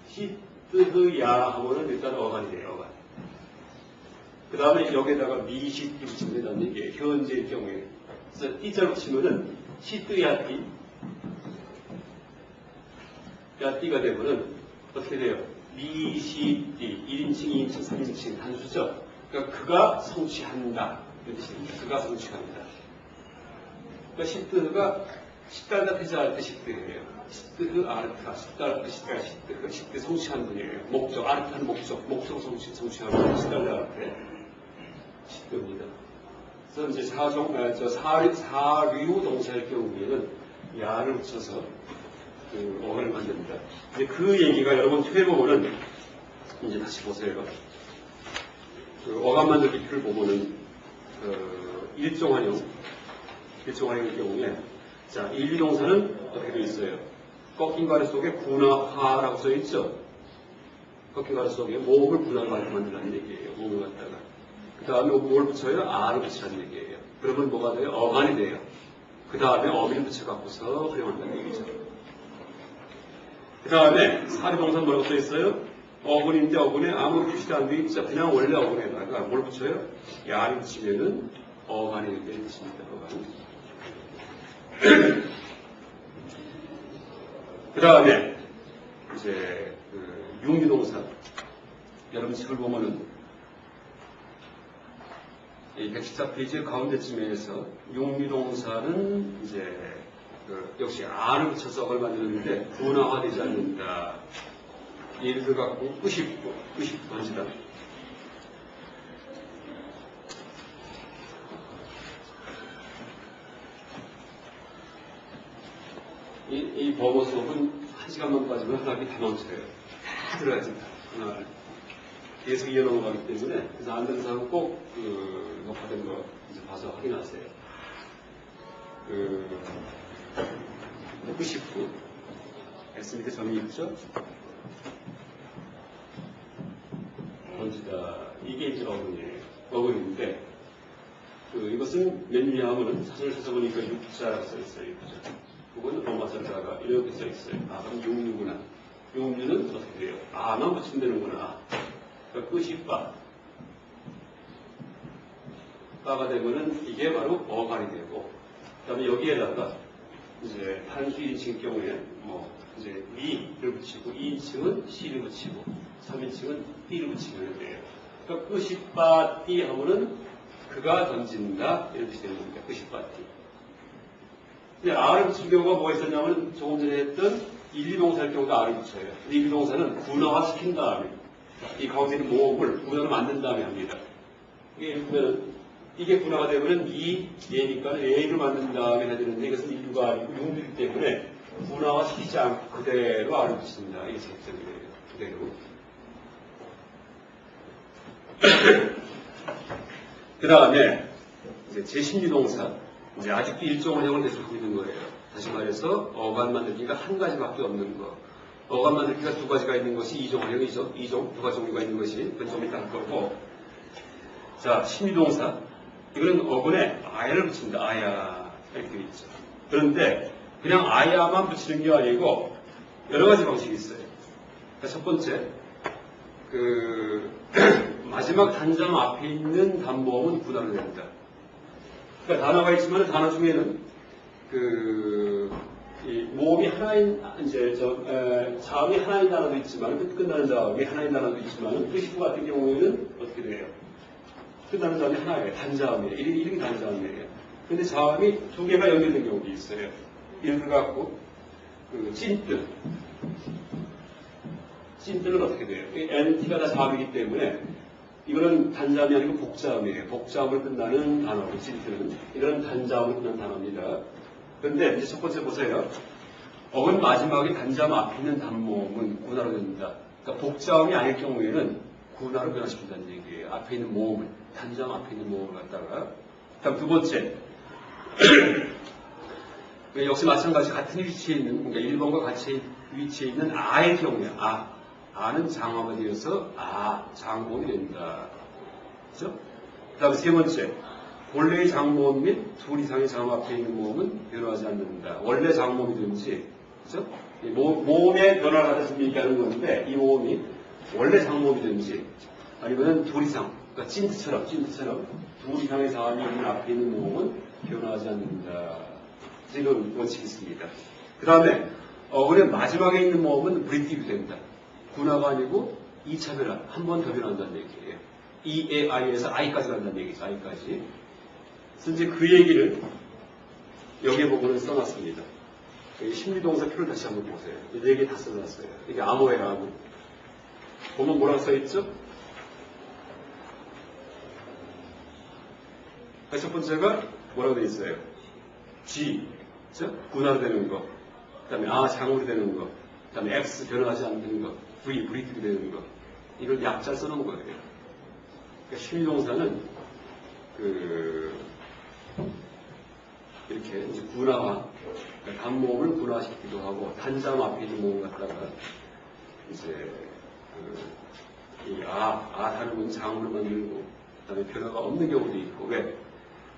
시뜨흐야 하면은 일단 어간이 돼요, 어간. 그 다음에 여기에다가 미시띠 붙이면 된다는 얘기예요. 현재의 경우에. 그래서 띠자로 붙이면은 시뜨야띠. 야띠가 되면은 어떻게 돼요? 미시띠. 1인칭, 2인칭, 3인칭 단수죠? 그러니까 그가 성취한다. 이런 뜻입니다. 그가 성취한다. 그러니까 시뜨가 시달다 태자할 때 시뜨예요. 시뜨 아르타, 시달다 시뜨가 시뜨. 시뜨 성취한 분이에요. 목적, 아르타는 목적 성취하는 시달다 때 시뜨입니다. 그래서 이제 사류 동사의 경우에는 야를 붙여서 그 어간을 만듭니다. 이제 그 얘기가 여러분 퇴보면은 이제 다시 보세요. 그 어간 만들기 표를 보면은 일종활용의 경우에 자, 일류동사는 어떻게 되어 있어요? 꺾인 가루 속에 분화하라고 써 있죠. 꺾인 가루 속에 모음을 분화로 만들라는 얘기예요. 모음을 갖다가 그 다음에 뭘 붙여요? 아를 붙이라는 얘기예요. 그러면 뭐가 돼요? 어간이 돼요. 그 다음에 어미를 붙여갖고서 활용한다는 얘기죠. 그 다음에 사리동사는 뭐라고 써 있어요? 어근인데 어근에 아무 표시도 안 돼 있죠. 그냥 원래 어근에다가 뭘 붙여요? 야를 붙이면은 어간이 되는 뜻입니다. 어간. 그 다음에 이제 용기동사 여러분 책을 보면은 이 114페이지 가운데쯤에서 용기동사는 이제 역시 아를 붙여서 어걸 만드는데 분화화되지 않는다. 예를 들어 갖고 의식도 던지다. 이 버머 수업은 1시간만 빠지면 하나가 다 넘쳐요. 다 들어야지. 하나를. 계속 이어 넘어가기 때문에, 그래서 안 되는 사람은 꼭, 녹화된 거 이제 봐서 확인하세요. 듣고 싶고, S 밑에 점이 있죠? 던지다. 이게 이제 어근이에요. 어근인데, 이것은 몇 하면은 사전을 찾아보니까 6자라고 써있어요. 6자. 그건 로마자다가 이렇게 써있어요. 아, 그럼 용류구나. 용류는 어떻게 돼요? 아만 붙이면 되는구나. 그러니까 끝이 빠. 빠가 되면은 이게 바로 어간이 되고, 그 다음에 여기에다가 이제 단수 1인칭 경우에 이제 미를 붙이고 2인칭은 C를 붙이고 3인칭은 B를 붙이면 돼요. 그러니까 끝이 빠띠 하면은 그가 던진다 이런 뜻이 되는 겁니다. 끝이 빠띠. 근데 R을 붙인 경우가 뭐가 있었냐면 조금 전에 했던 1, 2동사일 경우가 R을 붙여요. 1, 2동사는 군화화 시킨 다음에 이 가운데 있는 모음을 군화로 만든 다음에 합니다. 이게 군화가 되면 얘니까 A를 만든 다음에 해야 되는데 이것은 인류가 아니고 용류이기 때문에 군화화 시키지 않고 그대로 R을 붙입니다. 이게 작전이에요. 그대로. 그 다음에 이제 제12동사 이제 아직도 일정원형을 계속하고 있는 거예요. 다시 말해서 어간 만들기가 한 가지밖에 없는 거. 어간 만들기가 두 가지가 있는 것이 이종원형이죠. 이종 두 가지 종류가 있는 것이 그건 좀 이따 할 거고. 자, 12동사 이거는 어근에 아야를 붙입니다. 아야 이렇게 있죠. 그런데 그냥 아야만 붙이는 게 아니고 여러 가지 방식이 있어요. 그러니까 첫 번째 마지막 단장 앞에 있는 단모음은 분할을 됩니다. 그러니까 단어가 있지만 단어 중에는 이 모음이 하나인 자음이 하나인 단어도 있지만 끝나는 자음이 하나인 단어도 있지만 뜻이 같은 경우에는 어떻게 돼요? 끝나는 자음이 하나예요. 단자음이에요. 이름이 단자음이에요. 근데 자음이 두 개가 연결된 경우도 있어요. 예를 들어갖고 찐뜨. 찐뜨는 어떻게 돼요? NT가 다 자음이기 때문에 이거는 단자음이 아니고 복자음이에요. 복자음으로 끝나는 단어고 찐뜨는 이런 단자음으로 끝나는 단어입니다. 그런데 이제 첫 번째 보세요. 어근 마지막에 단자음 앞에 있는 단모음은 군화로 됩니다. 그러니까 복자음이 아닐 경우에는 군화로 변화시킨다는 얘기예요. 앞에 있는 모음을 단자음 앞에 있는 모음을 갖다가. 다음 두 번째. 역시 마찬가지 같은 위치에 있는 그러니까 1번과 같이 위치에 있는 아의 경우에 아는 장화가 되어서 장모음이 된다. 그렇죠? 그 다음에 세 번째. 본래의 장모음 및 둘 이상의 장음 앞에 있는 모음은 변화하지 않는다. 원래 장모음이든지, 그렇죠? 모음의 변화를 갖다 지금 얘기하는 건데, 이 모음이 원래 장모음이든지, 아니면 둘 이상, 그러니까 찐트처럼 둘 이상의 장음이 있는 앞에 있는 모음은 변화하지 않는다. 이런 원칙이 있습니다. 그 다음에, 어근의 마지막에 있는 모음은 브리티브 됩니다. 군화가 아니고 2차 변화, 한 번 더 변화한다는 얘기예요. E의 I에서 I까지 간다는 얘기죠. I까지. 그래서 이제 그 얘기를 여기에 보고는 써놨습니다. 심리동사 표를 다시 한번 보세요. 이 4개 다 써놨어요. 이게 암호예요, 암호. 보면 뭐라고 써있죠? 첫 번째가 뭐라고 되어 있어요? G, 그렇죠? 군화로 되는 거. 그 다음에 장으로 되는 거. 그 다음에 X 변화하지 않는 거. V, 브리티브 되는 거. 이걸 약자 써놓은 거예요. 그러니까 심리동사는 이렇게 이제 군화화, 그러니까 단모음을 군화시키기도 하고 단자음 앞에 있는 모음 갖다가 이제 이 단음은 장음을 만들고 그다음에 변화가 없는 경우도 있고 왜?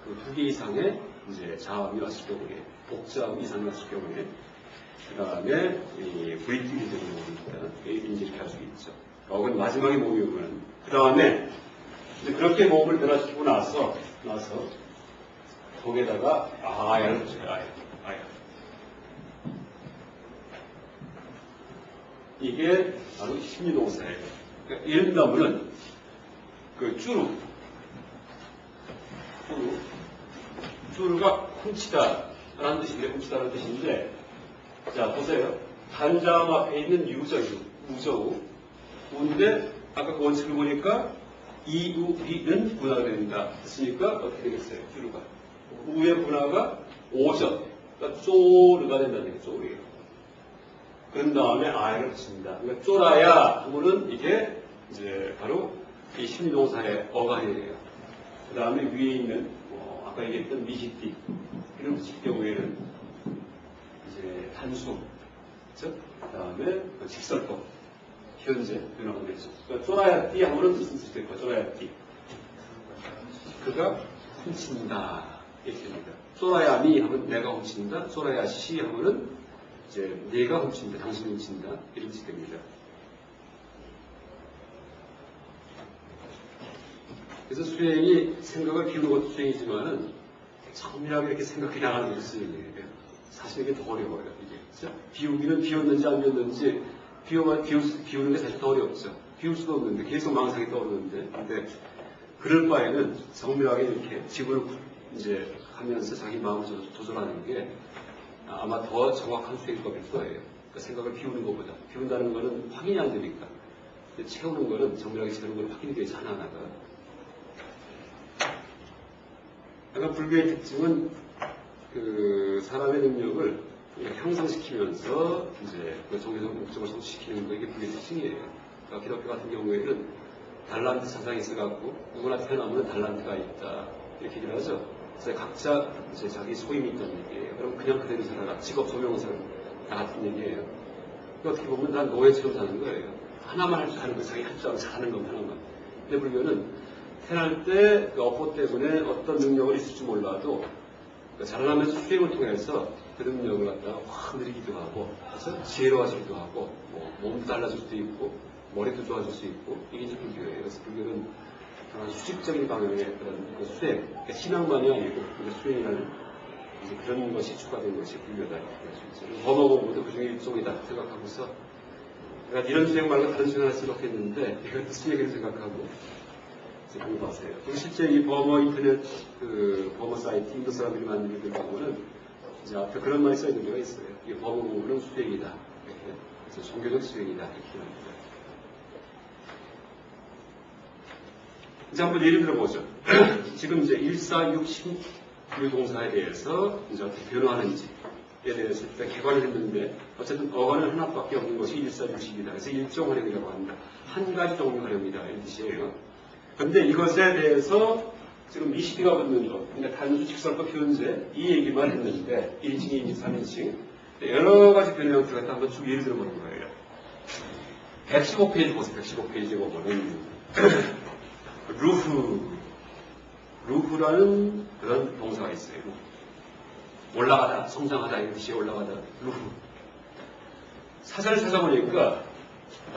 두 개 이상의 이제 자음이 왔을 경우에 복자음 이상이 왔을 경우에 그 다음에 이 브리티브 되는 모음입니다. 이제 이렇게 할 수 있죠. 어근 마지막에 모음이 오면 그 다음에 그렇게 모음을 변화시키고 나서 거기에다가 아야를 붙여요. 아야. 이게 바로 심리동사예요. 그러니까 예를 들면은 쭈루가 훔치다라는 뜻인데 자 보세요. 단자음 앞에 있는 우저우 우인데 아까 그 원칙을 보니까 이우리는 분화가 됩니다. 됐으니까 어떻게 되겠어요? 쭈루가 우의 분화가 5점. 그러니까 쪼르가 된다는 얘기죠. 쪼르예요. 그런 다음에 아야를 붙입니다. 그러니까 쫄아야 하면은 이게 이제 바로 이 심동사의 어간이에요. 그 다음에 위에 있는 아까 얘기했던 미시띠 이런 붙일 경우에는 이제 단수, 즉 그다음에 직설법, 현재 변화가 되죠. 그러니까 쫄아야띠 하면은 무슨 뜻이 될까? 쫄아야띠. 그가 훔친다 이렇게 됩니다. 쫄아야미 하면 내가 훔친다. 쫄아야시 하면은 이제 내가 훔친다, 당신이 훔친다 이런 뜻이 됩니다. 그래서 수행이 생각을 비우는 것도 수행이지만은 정밀하게 이렇게 생각해 나가는 것이 수행이에요. 사실 이게 더 어려워요. 이게 그렇죠? 비우기는 비웠는지 안 비웠는지 비우는 게 사실 더 어렵죠. 비울 수도 없는데 계속 망상이 떠오르는데 근데 그럴 바에는 정밀하게 이렇게 집을 이제 하면서 자기 마음을 조절하는 게 아마 더 정확한 수행법일 거예요. 그러니까 생각을 비우는 것보다. 비운다는 거는 확인이 안 되니까. 채우는 거는 정밀하게 채우는 건 확인이 되지 하나하나가. 그러니까 불교의 특징은 그 사람의 능력을 향상시키면서 이제 그 종교적 목적을 성취시키는 거 이게 불교의 특징이에요. 그러니까 기독교 같은 경우에는 달란트 사상이 있어갖고 누구나 태어나면 달란트가 있다 이렇게 얘기를 하죠. 그래서 각자 이제 자기 소임이 있다는 얘기예요. 그럼 그냥 그대로 살아라. 직업 소명사를 다 같은 얘기예요. 어떻게 보면 다 노예처럼 사는 거예요. 하나만 할 줄 아는 거, 자기 할 줄 알고 잘하는 것 하나만. 근데 불교는 태어날 때 그 업보 때문에 어떤 능력을 있을지 몰라도 자라나면서 수행을 통해서 그 능력을 갖다가 확 늘리기도 하고, 그래서 지혜로워지기도 하고, 몸도 달라질 수도 있고, 머리도 좋아질 수 있고, 이게 이제 불교예요. 그래서 불교는 수직적인 방향의 그런 그 수행, 그러니까 신앙만이 아니고 수행이라는 이제 그런 것이 추가된 것이 불교다. 범어 공부도 그 중에 일종이다 생각하고서 그러니까 이런 수행 말고 다른 수행을 할 수는 없겠는데 이것도 수행을 생각하고 이제 공부하세요. 그리고 실제 이 범어 인터넷 그 범어 사이트 인도 사람들이 만든 데 보면은 이제 앞에 그런 말이 써 있는 데가 있어요. 이 범어 공부는 수행이다. 이렇게 그래서 종교적 수행이다 이렇게 합니다. 이제 한번 예를 들어보죠. 지금 이제 1460 동사에 대해서 이제 어떻게 변화하는지에 대해서 일단 개관을 했는데 어쨌든 어간은 하나밖에 없는 것이 1460이다. 그래서 일종 활용이라고 합니다. 한 가지 종류 활용이다. 이런 뜻이에요. 그런데 이것에 대해서 지금 미시디가 붙는 것, 그러니까 단수, 직설법, 현재 이 얘기만 했는데 1인칭, 2인칭, 3인칭 여러 가지 변화 형태가 있다. 한번 쭉 예를 들어보는 거예요. 115페이지 보세요. 115페이지 보면은 루프라는 그런 동사가 있어요. 올라가다, 성장하다, 이런 뜻이 올라가다, 루프. 사전을 찾아보니까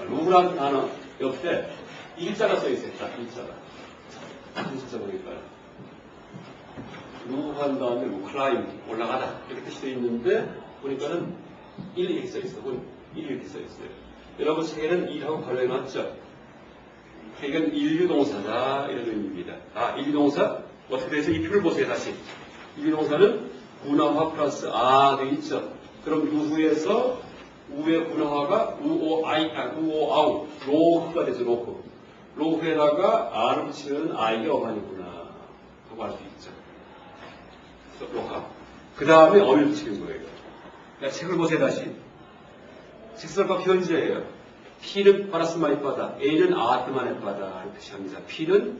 루프라는 단어 옆에 일자가 써 있어요. 딱 일자가. 찾아보니까 루프한 다음에 클라임, 올라가다 이렇게 뜻이 되어 있는데 보니까는 1 이렇게 써 있어. 1 이렇게 써 있어요. 여러분 책에는 1하고 괄호해놨죠. 이건 인류동사다 이런 의미입니다. 인류동사 어떻게 돼서 이 표를 보세요. 다시 인류동사는 운하화 플러스 되어 있죠. 그럼 루후에서 우의 운하화가 우오아우 로후가 되죠. 로후에다가 아를 붙이면 이게 어간이구나 하고 알 수 있죠. 로하. 그 다음에 어를 붙이는 거예요. 그러니까 책을 보세요. 다시 직설법 현재예요. P는 파라스마이바다, A는 아트마네바다 이렇게 뜻합니다. P는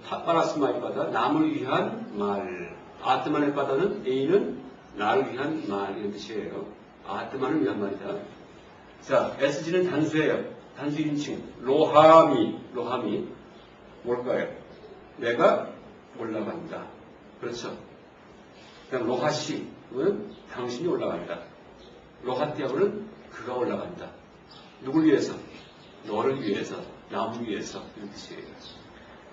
파라스마이바다, 남을 위한 말. 아트마네바다는 A는 나를 위한 말 이런 뜻이에요. 아트만을 위한 말이다. 자, SG는 단수예요. 단수 인칭. 로하미 뭘까요? 내가 올라간다. 그렇죠. 그다음 로하시는 당신이 올라간다. 로하띠하고는 그가 올라간다. 누굴 위해서? 너를 위해서, 남을 위해서 이런 뜻이에요.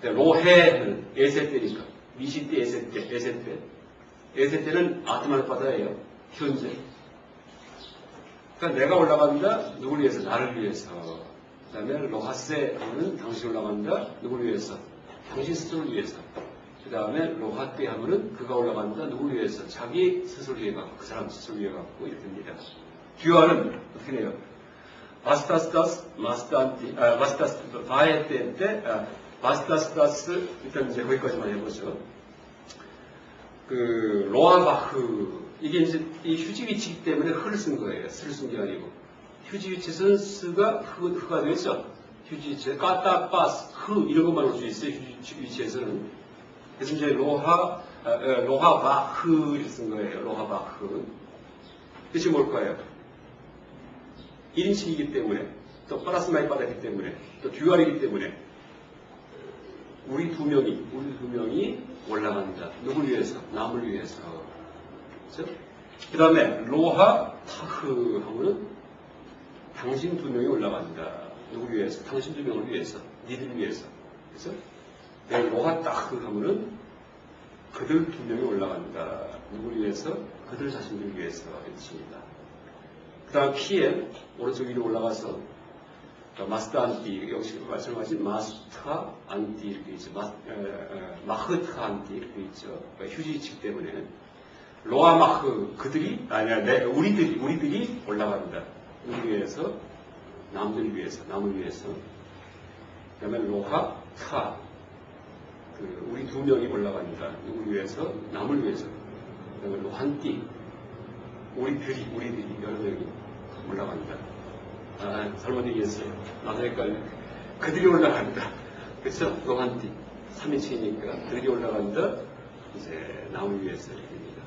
로해는 에세테니까 미시띠 에세테는 아트마르바다예요. 현재. 그러니까 내가 올라간다. 누굴 위해서? 나를 위해서. 그 다음에 로하세는 당신 올라간다. 누굴 위해서? 당신 스스로를 위해서. 그 다음에 로하떼 하면은 그가 올라간다. 누굴 위해서? 자기 스스로를 위해 갖고 그 사람 스스로를 위해 갖고 이렇게 됩니다. 듀얼은 어떻게 돼요? 바스타스다스 일단 이제 거기까지만 해보죠. 로아바흐 이게 이제 이 휴지 위치이기 때문에 흐를 쓴 거예요. 스를 쓴 게 아니고 휴지위치에서는 스가 흐가 되겠죠. 휴지위치에 까따, 빠스, 흐 이런 것만 올 수 있어요. 휴지위치에서는. 그래서 이제 로하바흐 이렇게 쓴 거예요. 로하바흐. 뜻이 뭘까요? 1인칭이기 때문에, 또 플러스 마이 바다이기 때문에, 또 듀얼이기 때문에 우리 두 명이 올라간다. 누굴 위해서? 남을 위해서. 그렇죠? 그 다음에 로하 타흐 하면은 당신 두 명이 올라간다. 누굴 위해서? 당신 두 명을 위해서. 니들 위해서. 그래서 로하 타흐 하면은 그들 두 명이 올라간다. 누굴 위해서? 그들 자신들 위해서 했습니다. 그 다음 PM 오른쪽 위로 올라가서 마스터 안티 역시 말씀하신 마스터 안티 이렇게 있죠. 마흐트 안티 이렇게 있죠. 휴지칙 때문에 로아마흐 그들이 우리들이 올라간다. 우리 위해서 남을 위해서. 그다음에 로하타 우리 두 명이 올라간다. 누굴 위해서? 남을 위해서. 그다음에 로한띠 우리들이 여러 명이 올라간다. 잘못 얘기했어요. 나도 헷갈려. 그들이 올라간다. 그렇죠? 로한띠 3인칭이니까 그들이 올라간다. 이제 남을 위해서 얘기입니다.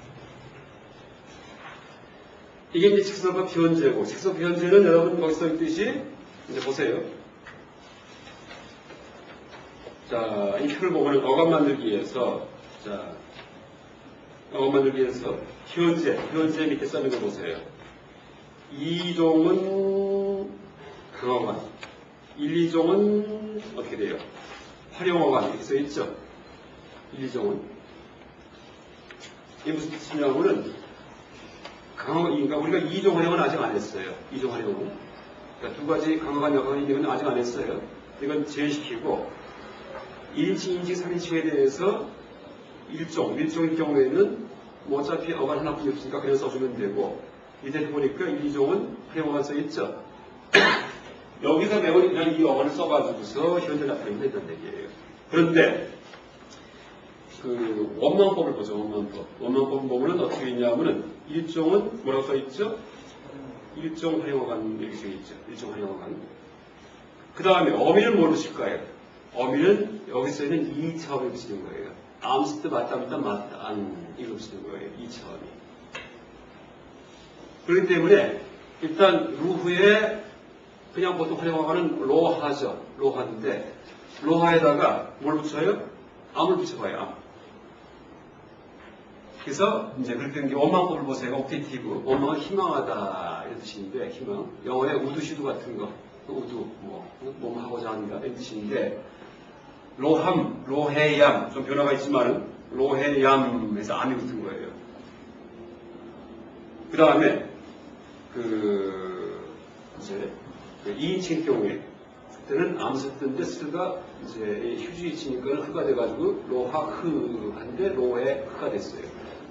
이게 이제 직서가 비현재고, 직서 비현재는 여러분 거기서 있듯이 이제 보세요. 자, 이 표를 보고는 어감 만들기 위해서, 현재 밑에 써는 거 보세요. 이종은 강어간, 1, 2종은 어떻게 돼요? 활용어간 이렇게 써있죠? 1, 2종은. 이게 무슨 뜻이냐면은 강어간이니까 우리가 2종 활용은 아직 안 했어요. 2종 활용은. 그러니까 두 가지 강어간, 여간 있는 건 아직 안 했어요. 이건 제외시키고 1인칭, 2인칭, 3인칭에 대해서 1종일 경우에는 뭐 어차피 어간 하나뿐이 없으니까 그냥 써주면 되고 밑에 보니까 1, 2종은 활용어간 써있죠. 여기서 배운 그냥 이 어간을 써가지고서 현재 나타내면 된다는 얘기예요. 그런데 그 원망법을 보죠. 원망법 보면은 어떻게 있냐면은 1종은 뭐라고 써있죠? 1종 활용어간 이렇게 써있죠. 1종 활용어간. 그 다음에 어미는 뭘 붙일까요? 어미는 여기 써있는 2차원을 붙이는 거예요. 암스트 맞답니다. 맞안 이거 붙이는 거예요. 2차원이. 그렇기 때문에 일단 루후에 그냥 보통 활용어간은 로하죠. 로하인데 로하에다가 뭘 붙여요? 암을 붙여봐요. 암. 그래서 이제 그렇게 된 게 원망법을 보세요. 옵테이티브. 원망은 희망하다 이런 뜻인데 희망. 영어에 우두시두 같은 거. 우두 뭐 하고자 한다 이런 뜻인데 로함, 로해얌 좀 변화가 있지만은 로해얌에서 암이 붙은 거예요. 그 다음에 이제 2인칭 경우에 그때는 암스트인데 스가 이제 휴지치니까 흐가 돼가지고 로하흐한데 로에 흐가 됐어요.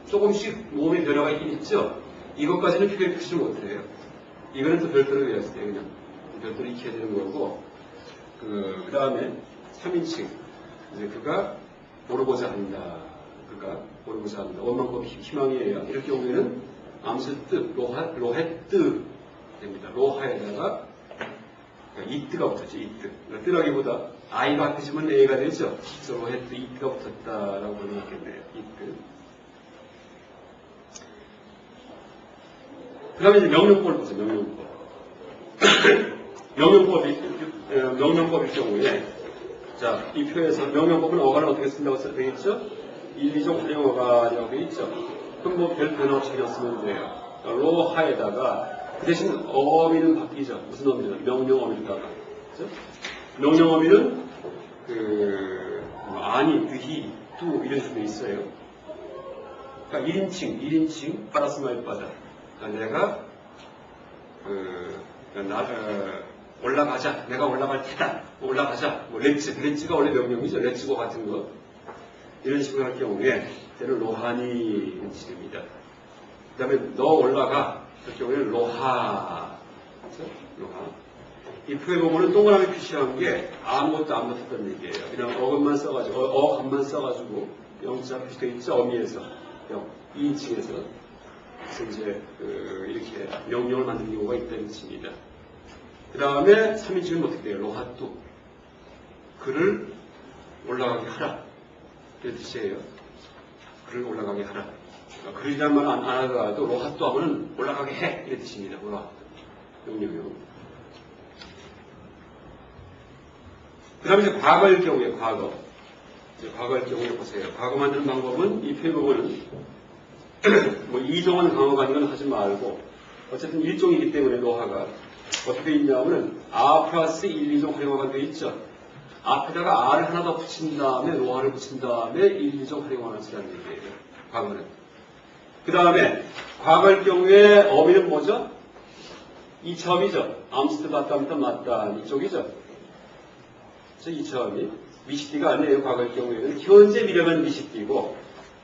조금씩 몸의 변화가 있긴 있죠. 이것까지는 표시를 못해요. 이거는 또 별도로 외웠어요. 그냥 별도로 익혀야 되는 거고 그 다음에 3인칭 이제 그가 모르고자 한다. 원망법 희망이에요. 이럴 경우에는 암스트 로헤뜨 됩니다. 로하에다가 이뜨가 붙었죠. 이뜨. 뜨라기보다 아이가 앞에지면 A가 되죠. 그래서 로헤뜨 이뜨가 붙었다라고 보면 좋겠네요. 이뜨. 그 다음에 이제 명령법을 보세요. 명령법일 경우에 자, 이 표에서 명령법은 어간을 어떻게 쓴다고 되어 있죠? 1, 2종 활용어간이라고 되어 있죠. 그럼 뭐 별 변화 없이 그냥 쓰면 돼요. 로하에다가 그 대신 어미는 바뀌죠. 무슨 어미는? 명령어미다가. 그죠? 명령어미는 아니, 휘, 뚜 이런 식으로 있어요. 그러니까 1인칭 빠라스마일 바다. 그러니까 내가 올라가자. 내가 올라갈 테다. 올라가자. 뭐 렛츠가 원래 명령이죠. 렛츠고 같은 거. 이런 식으로 할 경우에 때는 로하니 뜻입니다. 그 다음에 너 올라가. 그 경우에는 로하. 그렇죠? 로하. 이 표에 보면은 동그라미 표시한 게 아무것도 안 붙었다는 얘기예요. 그냥 어감만 써가지고, 어감만 써가지고 영자 표시되어 있죠. 어미에서. 2인칭에서. 그래서 이제 이렇게 명령을 만드는 경우가 있다는 뜻입니다. 그 다음에 3인칭은 어떻게 돼요? 로하뚜. 글을 올라가게 하라. 이런 뜻이에요. 글을 올라가게 하라. 글이란 말 안 하더라도 로하뚜 하면은 올라가게 해. 이런 뜻입니다. 로하뚜. 명령형. 그 다음에 이제 과거일 경우에 과거. 이제 과거일 경우에 보세요. 과거 만드는 방법은 이 표현 보면은 뭐 이종원 강어가 아니건 하지 말고 어쨌든 일종이기 때문에 로하가 어떻게 되어 있냐면은 아 플러스 1, 2종 활용어가 되어 있죠. 앞에다가 아를 하나 더 붙인 다음에 로하를 붙인 다음에 1, 2종 활용어를 쓰라는 얘기예요. 과거는. 그 다음에 과거일 경우에 어미는 뭐죠? 이첩이죠. 암스트 맞다부터 맞다 이쪽이죠. 그래서 이첩이 미시티가 아니에요. 과거일 경우에는 현재 미래만 미시티고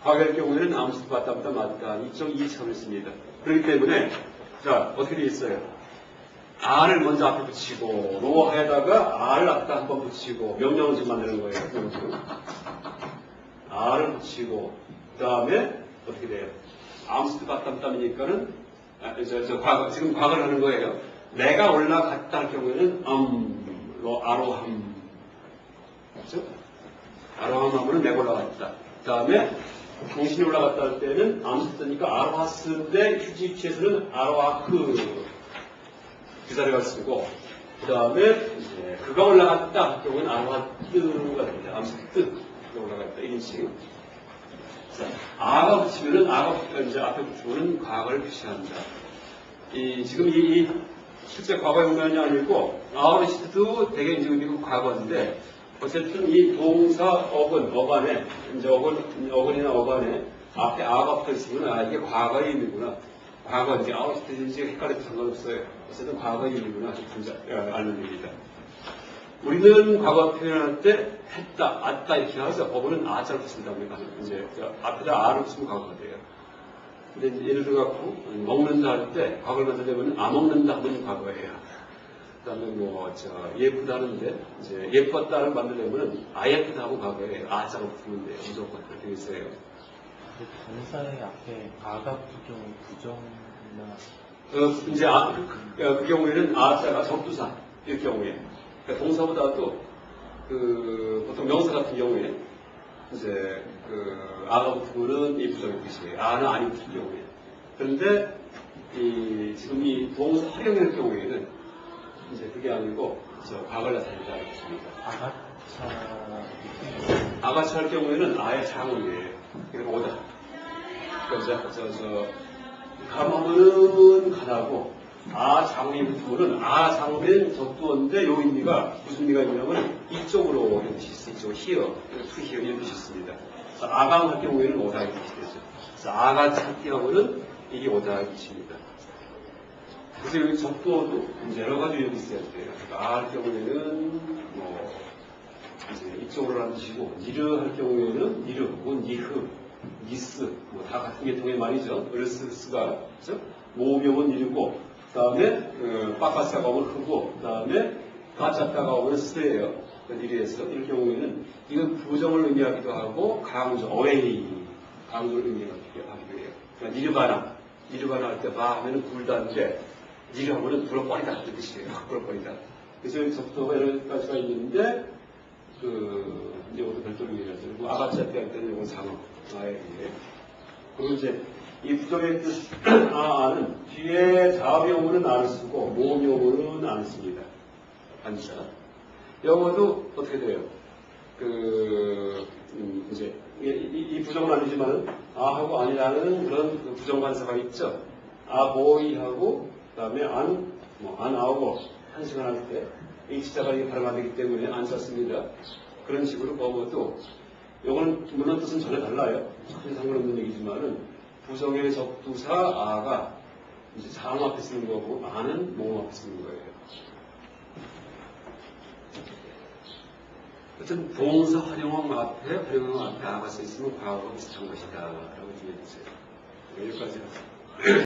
과거일 경우에는 암스트 맞다부터 맞다 이쪽 이첩을 씁니다. 그렇기 때문에 자 어떻게 되어 있어요? R을 먼저 앞에 붙이고 로하에다가 R을 앞에다 한번 붙이고 명령을 지금 만드는 거예요. 명령. R을 붙이고 그 다음에 어떻게 돼요? 암스트 바땀땀이니까는 과거, 지금 과거를 하는 거예요. 내가 올라갔다 할 경우에는 아로함 맞죠? 아로함 하면은 내가 올라갔다. 그 다음에 당신이 올라갔다 할 때는 암스트니까 아로하스인데 휴지치에서는 아로하크 그 자리가 쓰고 그 다음에 이제 그가 올라갔다 할 경우는 아로하뜨가 됩니다. 암스트 그가 올라갔다 1인칭. 아가 붙이면은 아가 이제 앞에 붙이면은 과거를 표시한다. 지금 이 실제 과거의 의미는 아니고 아우리시트도 되게 이제 의미가 과거인데 어쨌든 이 동사 어간에 이제 어간이나 어간에 앞에 아가 붙어 있으면 아 이게 과거의 의미구나. 과거 이제 아우리시트인지 헷갈려도 상관없어요. 어쨌든 과거의 의미구나 아는 얘기입니다. 우리는 과거 표현할 때 했다, 왔다 이렇게 하죠. 법원은 아자를 붙인다고 이제 앞에다 아를 붙이면 과거가 돼요. 근데 이제 예를 들어갖고 먹는다 할 때 과거를 만들려면 아 먹는다 하면 과거예요. 그다음에 예쁘다는데 이제 예뻤다를 만들려면 아 예쁘다 하고 과거예요. 아자로 붙이면 돼요. 무조건 그렇게 돼 있어요. 동사의 앞에 아가 좀 부정이나 이제 그 경우에는 아자가 접두사일 경우에. 그러니까 동사보다도 보통 명사 같은 경우에 이제 아가 붙으면은 이 부정의 뜻이에요. 아는 아니 붙은 경우에. 그런데 지금 이 동사 활용의 경우에는 이제 그게 아니고 과거를 나타낸다 이렇습니다. 아가차 할 경우에는 아의 장음이에요. 그러니까 오다. 그러니까 감하면은 가다고. 아 장음이 붙으면은 아 장음은 적두어인데 요 의미가 무슨 의미가 있냐면 이쪽으로 이런 뜻이 있어요. 이쪽으로 히어, 투 히어 이런 뜻이 있습니다. 아강 할 경우에는 오다의 뜻이 되죠. 그래서 아가 찾기 하면은 이게 오다의 뜻입니다. 그래서 여기 적두어도 이제 여러 가지 의미가 있어야 돼요. 그러니까 아 할 경우에는 이제 이쪽으로 하는 뜻이고 니르 할 경우에는 니르 혹은 니흐, 니스 다 같은 계통의 말이죠. 으르스가 그렇죠? 모음형은 니르고 그 다음에 빠까스가 오면 크고 그 다음에 가짜다가 오면 스예요. 이래서 이럴 경우에는 이건 부정을 의미하기도 하고 강조, 어웨이 강조를 의미하기도 해요. 그러니까 니르바나 할 때 바 하면은 굴다인데 니르 하면은 불어버리다 하는 뜻이에요. 불어버리다. 그래서 여기 적도가 여러 가지가 있는데 이제 모두 별도로 얘기하죠. 아가짜 때 할 때는 이건 상어 아예 그리고 이제 이 부정의 뜻 아는 뒤에 자음용어는 안 쓰고 모음용어는 안 씁니다. 반자. 영어도 어떻게 돼요? 이제 이 부정은 아니지만은 아하고 아니라는 그런 부정관사가 있죠. 아보이하고 그다음에 안 아우고 한 시간 할 때 H자가 이게 발음 안 되기 때문에 안 썼습니다. 그런 식으로 보고도 이거는 물론 뜻은 전혀 달라요. 전혀 상관없는 얘기지만은 부정의 적두사 아가 이제 자음 앞에 쓰는 거고 아는 모음 앞에 쓰는 거예요. 어쨌든 동사 활용어 앞에 아가 써 있으면 과거가 비슷한 것이다 라고 이해해주세요. 여기까지 하세요.